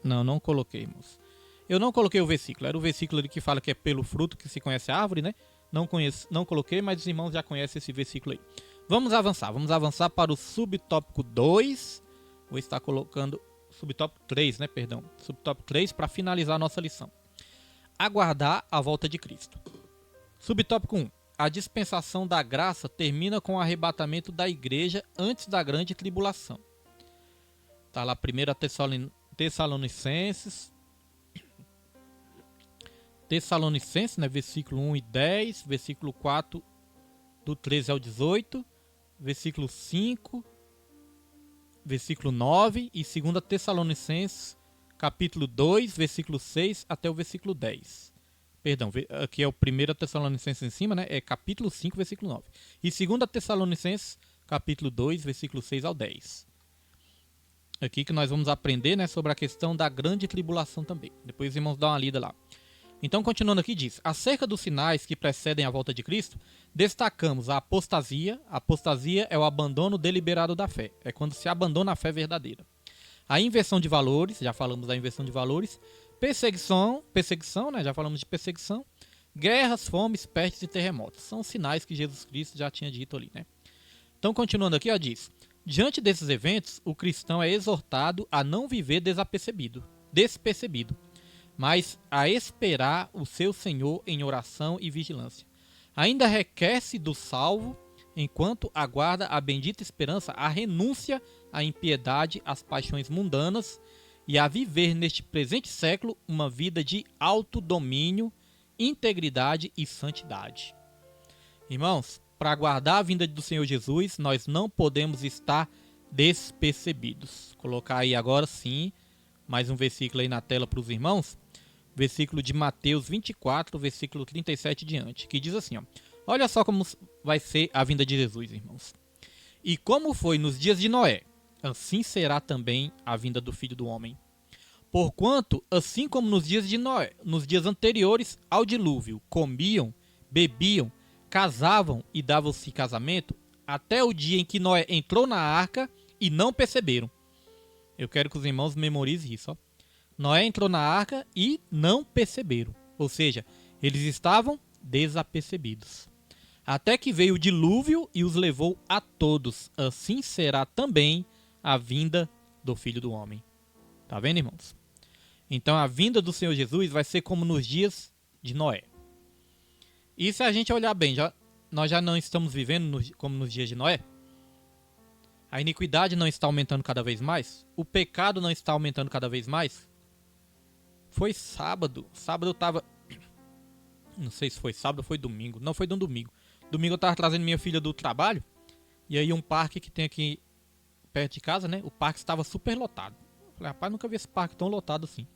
Não coloquei, irmãos. Eu não coloquei o versículo. Era o versículo ali que fala que é pelo fruto que se conhece a árvore, né? Não coloquei, mas os irmãos já conhecem esse versículo aí. Vamos avançar para o subtópico 2. Vou estar colocando... Subtópico 3, né? Perdão. Subtópico 3 para finalizar a nossa lição. Aguardar a volta de Cristo. Subtópico 1. A dispensação da graça termina com o arrebatamento da igreja antes da grande tribulação. Está lá 1 Tessalonicenses, né, versículo 1 e 10, versículo 4, do 13 ao 18, versículo 5, versículo 9 e 2 Tessalonicenses, capítulo 2, versículo 6 até o versículo 10. Perdão, aqui é o 1 Tessalonicenses em cima, né? É capítulo 5, versículo 9. E 2 Tessalonicenses, capítulo 2, versículo 6 ao 10. Aqui que nós vamos aprender, né, sobre a questão da grande tribulação também. Depois os irmãos dão uma lida lá. Então, continuando aqui, diz: acerca dos sinais que precedem a volta de Cristo, destacamos a apostasia. A apostasia é o abandono deliberado da fé. É quando se abandona a fé verdadeira. A inversão de valores, já falamos da inversão de valores. Perseguição, né? Já falamos de perseguição. Guerras, fomes, pestes e terremotos. São sinais que Jesus Cristo já tinha dito ali, né? Então, continuando aqui, ó, diz: diante desses eventos, o cristão é exortado a não viver despercebido, mas a esperar o seu Senhor em oração e vigilância. Ainda requer-se do salvo, enquanto aguarda a bendita esperança, a renúncia à impiedade, às paixões mundanas, e a viver neste presente século uma vida de autodomínio, integridade e santidade. Irmãos, para aguardar a vinda do Senhor Jesus, nós não podemos estar despercebidos. Colocar aí agora sim, mais um versículo aí na tela para os irmãos. Versículo de Mateus 24, versículo 37 diante, que diz assim, ó. Olha só como vai ser a vinda de Jesus, irmãos. E como foi nos dias de Noé, assim será também a vinda do Filho do Homem. Porquanto, assim como nos dias de Noé, nos dias anteriores ao dilúvio, comiam, bebiam, casavam e davam-se em casamento, até o dia em que Noé entrou na arca e não perceberam. Eu quero que os irmãos memorizem isso. Ó. Noé entrou na arca e não perceberam. Ou seja, eles estavam desapercebidos. Até que veio o dilúvio e os levou a todos. Assim será também a vinda do Filho do Homem. Tá vendo, irmãos? Então a vinda do Senhor Jesus vai ser como nos dias de Noé. E se a gente olhar bem, nós já não estamos vivendo como nos dias de Noé? A iniquidade não está aumentando cada vez mais? O pecado não está aumentando cada vez mais? Foi sábado. Sábado eu tava... Não sei se foi sábado ou foi domingo. Não, foi no domingo. Domingo eu tava trazendo minha filha do trabalho. E aí um parque que tem aqui perto de casa, né? O parque estava super lotado. Eu falei, rapaz, nunca vi esse parque tão lotado assim.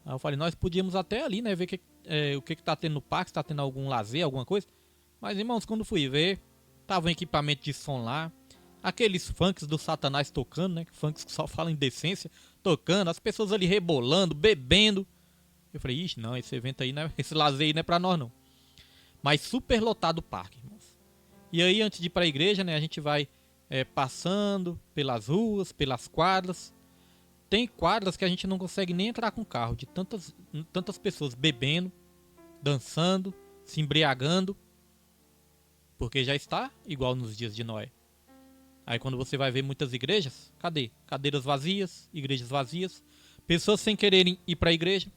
Aí eu falei, nós podíamos até ali, né? Ver o que tá tendo no parque. Se tá tendo algum lazer, alguma coisa. Mas, irmãos, quando fui ver, tava um equipamento de som lá. Aqueles funks do Satanás tocando, né? Funks que só falam em decência. Tocando, as pessoas ali rebolando, bebendo. Eu falei, ixi, não, esse evento aí, né? Esse lazer aí não é pra nós, não. Mas super lotado o parque, irmãos. E aí, antes de ir pra igreja, né? A gente vai passando pelas ruas, pelas quadras. Tem quadras que a gente não consegue nem entrar com carro. De tantas pessoas bebendo, dançando, se embriagando. Porque já está igual nos dias de Noé. Aí quando você vai ver muitas igrejas, cadê? Cadeiras vazias, igrejas vazias, pessoas sem quererem ir para a igreja.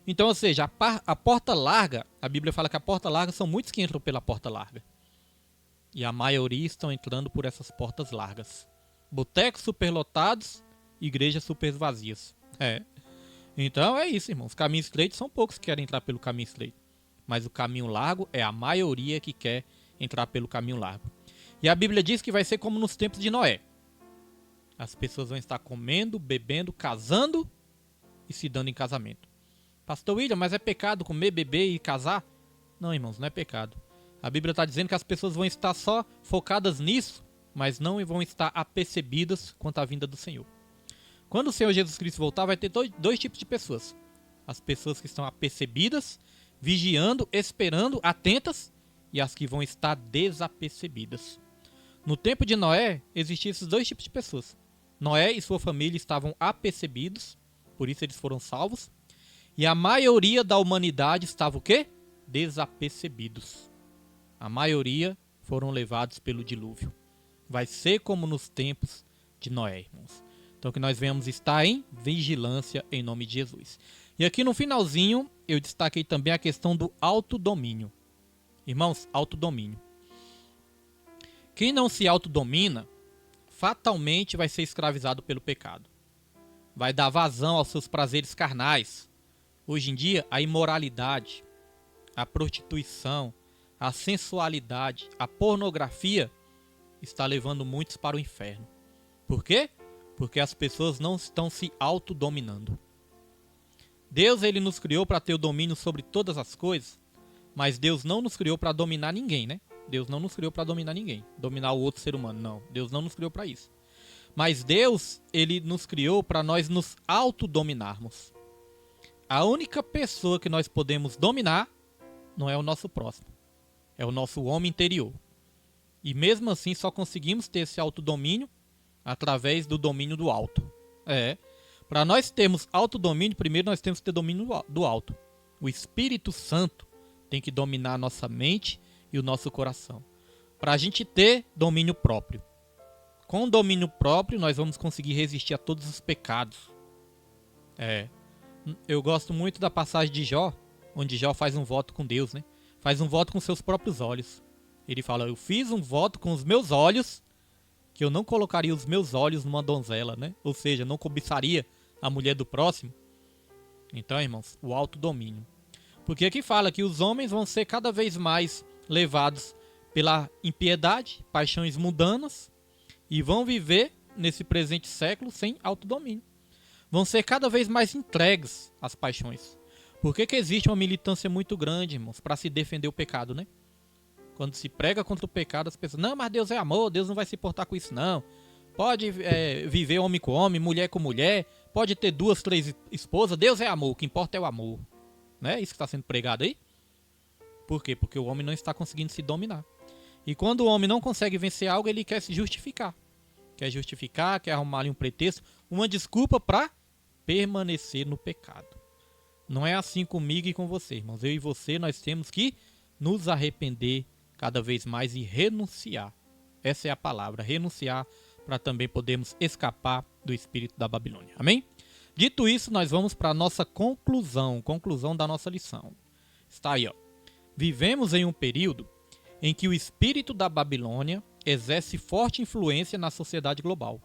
Então, ou seja, a porta larga, a Bíblia fala que a porta larga são muitos que entram pela porta larga. E a maioria estão entrando por essas portas largas. Botecos superlotados, igrejas super vazias. Então é isso, irmãos. Caminhos estreitos são poucos que querem entrar pelo caminho estreito. Mas o caminho largo é a maioria que quer entrar pelo caminho largo. E a Bíblia diz que vai ser como nos tempos de Noé. As pessoas vão estar comendo, bebendo, casando e se dando em casamento. Pastor William, mas é pecado comer, beber e casar? Não, irmãos, não é pecado. A Bíblia está dizendo que as pessoas vão estar só focadas nisso, mas não vão estar apercebidas quanto à vinda do Senhor. Quando o Senhor Jesus Cristo voltar, vai ter dois tipos de pessoas. As pessoas que estão apercebidas, vigiando, esperando, atentas, e as que vão estar desapercebidas. No tempo de Noé, existiam esses dois tipos de pessoas. Noé e sua família estavam apercebidos, por isso eles foram salvos. E a maioria da humanidade estava o quê? Desapercebidos. A maioria foram levados pelo dilúvio. Vai ser como nos tempos de Noé, irmãos. Então que nós venhamos estar em vigilância em nome de Jesus. E aqui no finalzinho, eu destaquei também a questão do autodomínio. Irmãos, autodomínio. Quem não se autodomina, fatalmente vai ser escravizado pelo pecado. Vai dar vazão aos seus prazeres carnais. Hoje em dia, a imoralidade, a prostituição, a sensualidade, a pornografia está levando muitos para o inferno. Por quê? Porque as pessoas não estão se autodominando. Deus, ele nos criou para ter o domínio sobre todas as coisas, mas Deus não nos criou para dominar ninguém, né? Deus não nos criou para dominar ninguém, dominar o outro ser humano, não. Deus não nos criou para isso. Mas Deus, ele nos criou para nós nos autodominarmos. A única pessoa que nós podemos dominar não é o nosso próximo, é o nosso homem interior. E mesmo assim só conseguimos ter esse autodomínio através do domínio do alto. Para nós termos autodomínio, primeiro nós temos que ter domínio do alto. O Espírito Santo tem que dominar a nossa mente e o nosso coração, para a gente ter domínio próprio. Com domínio próprio, nós vamos conseguir resistir a todos os pecados. Eu gosto muito da passagem de Jó, onde Jó faz um voto com Deus, né? Faz um voto com seus próprios olhos. Ele fala, eu fiz um voto com os meus olhos, que eu não colocaria os meus olhos numa donzela, né? Ou seja, não cobiçaria a mulher do próximo. Então, irmãos, o autodomínio. Porque aqui fala que os homens vão ser cada vez mais levados pela impiedade, paixões mundanas, e vão viver nesse presente século sem autodomínio. Vão ser cada vez mais entregues às paixões. Por que existe uma militância muito grande, irmãos, para se defender o pecado, né? Quando se prega contra o pecado, as pessoas, não, mas Deus é amor, Deus não vai se importar com isso, não. Pode viver homem com homem, mulher com mulher, pode ter 2, 3 esposas, Deus é amor, o que importa é o amor. Não é isso que está sendo pregado aí? Por quê? Porque o homem não está conseguindo se dominar. E quando o homem não consegue vencer algo, ele quer se justificar. Quer justificar, quer arrumar ali um pretexto, uma desculpa para permanecer no pecado. Não é assim comigo e com você, irmãos. Eu e você, nós temos que nos arrepender cada vez mais e renunciar. Essa é a palavra, renunciar, para também podermos escapar do espírito da Babilônia. Amém? Dito isso, nós vamos para a nossa conclusão da nossa lição. Está aí, ó. Vivemos em um período em que o espírito da Babilônia exerce forte influência na sociedade global.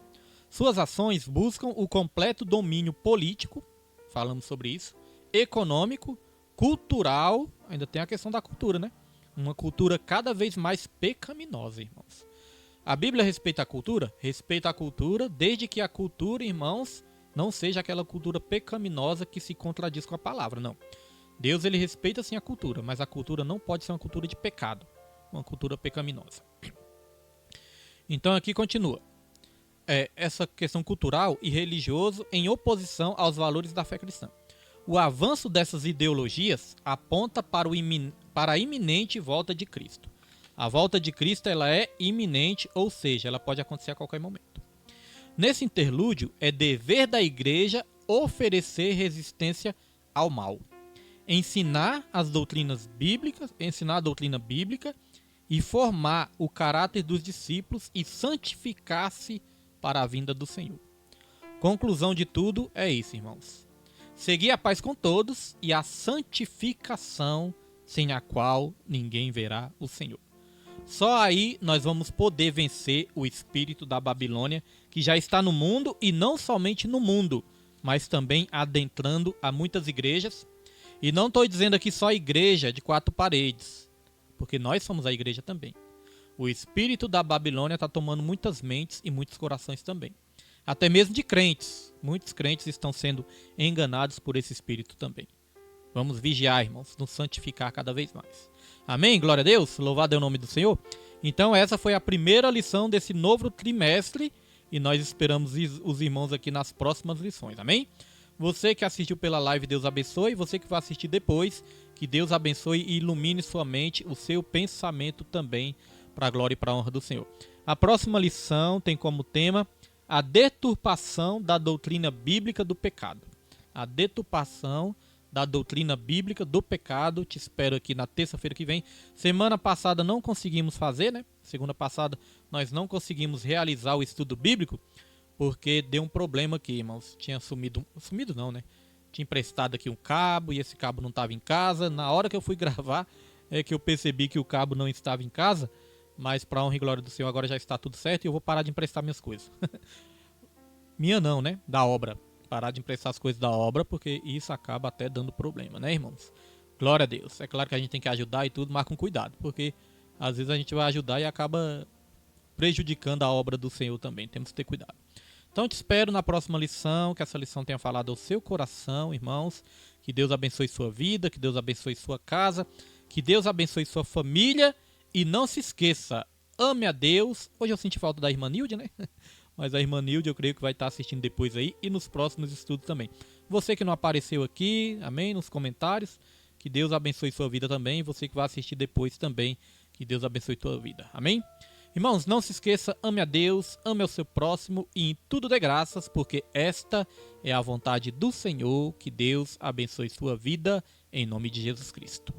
Suas ações buscam o completo domínio político, falamos sobre isso, econômico, cultural, ainda tem a questão da cultura, né? Uma cultura cada vez mais pecaminosa, irmãos. A Bíblia respeita a cultura? Respeita a cultura, desde que a cultura, irmãos, não seja aquela cultura pecaminosa que se contradiz com a palavra, não. Deus, ele respeita sim a cultura, mas a cultura não pode ser uma cultura de pecado, uma cultura pecaminosa. Então aqui continua. Essa questão cultural e religioso em oposição aos valores da fé cristã. O avanço dessas ideologias aponta para a iminente volta de Cristo. A volta de Cristo, ela é iminente, ou seja, ela pode acontecer a qualquer momento. Nesse interlúdio, é dever da igreja oferecer resistência ao mal, ensinar a doutrina bíblica e formar o caráter dos discípulos e santificar-se para a vinda do Senhor. Conclusão de tudo é isso, irmãos. Seguir a paz com todos e a santificação, sem a qual ninguém verá o Senhor. Só aí nós vamos poder vencer o espírito da Babilônia, que já está no mundo, e não somente no mundo, mas também adentrando a muitas igrejas. E não estou dizendo aqui só igreja de 4 paredes, porque nós somos a igreja também. O espírito da Babilônia está tomando muitas mentes e muitos corações também. Até mesmo de crentes. Muitos crentes estão sendo enganados por esse espírito também. Vamos vigiar, irmãos, nos santificar cada vez mais. Amém? Glória a Deus. Louvado é o nome do Senhor. Então essa foi a primeira lição desse novo trimestre e nós esperamos os irmãos aqui nas próximas lições. Amém? Você que assistiu pela live, Deus abençoe. Você que vai assistir depois, que Deus abençoe e ilumine sua mente, o seu pensamento também, para a glória e para a honra do Senhor. A próxima lição tem como tema a deturpação da doutrina bíblica do pecado. A deturpação da doutrina bíblica do pecado. Te espero aqui na terça-feira que vem. Semana passada não conseguimos fazer, né? Segunda passada nós não conseguimos realizar o estudo bíblico, porque deu um problema aqui, irmãos. Tinha sumido não, né? Tinha emprestado aqui um cabo e esse cabo não estava em casa. Na hora que eu fui gravar é que eu percebi que o cabo não estava em casa. Mas para honra e glória do Senhor agora já está tudo certo e eu vou parar de emprestar minhas coisas. Minha não, né? Da obra. Parar de emprestar as coisas da obra, porque isso acaba até dando problema, né, irmãos? Glória a Deus. É claro que a gente tem que ajudar e tudo, mas com cuidado, porque às vezes a gente vai ajudar e acaba prejudicando a obra do Senhor também. Temos que ter cuidado. Então te espero na próxima lição, que essa lição tenha falado ao seu coração, irmãos. Que Deus abençoe sua vida, que Deus abençoe sua casa, que Deus abençoe sua família. E não se esqueça, ame a Deus. Hoje eu senti falta da irmã Nilde, né? Mas a irmã Nilde eu creio que vai estar assistindo depois aí e nos próximos estudos também. Você que não apareceu aqui, amém, nos comentários, que Deus abençoe sua vida também. E você que vai assistir depois também, que Deus abençoe sua vida, amém? Irmãos, não se esqueça, ame a Deus, ame ao seu próximo e em tudo dê graças, porque esta é a vontade do Senhor. Que Deus abençoe sua vida, em nome de Jesus Cristo.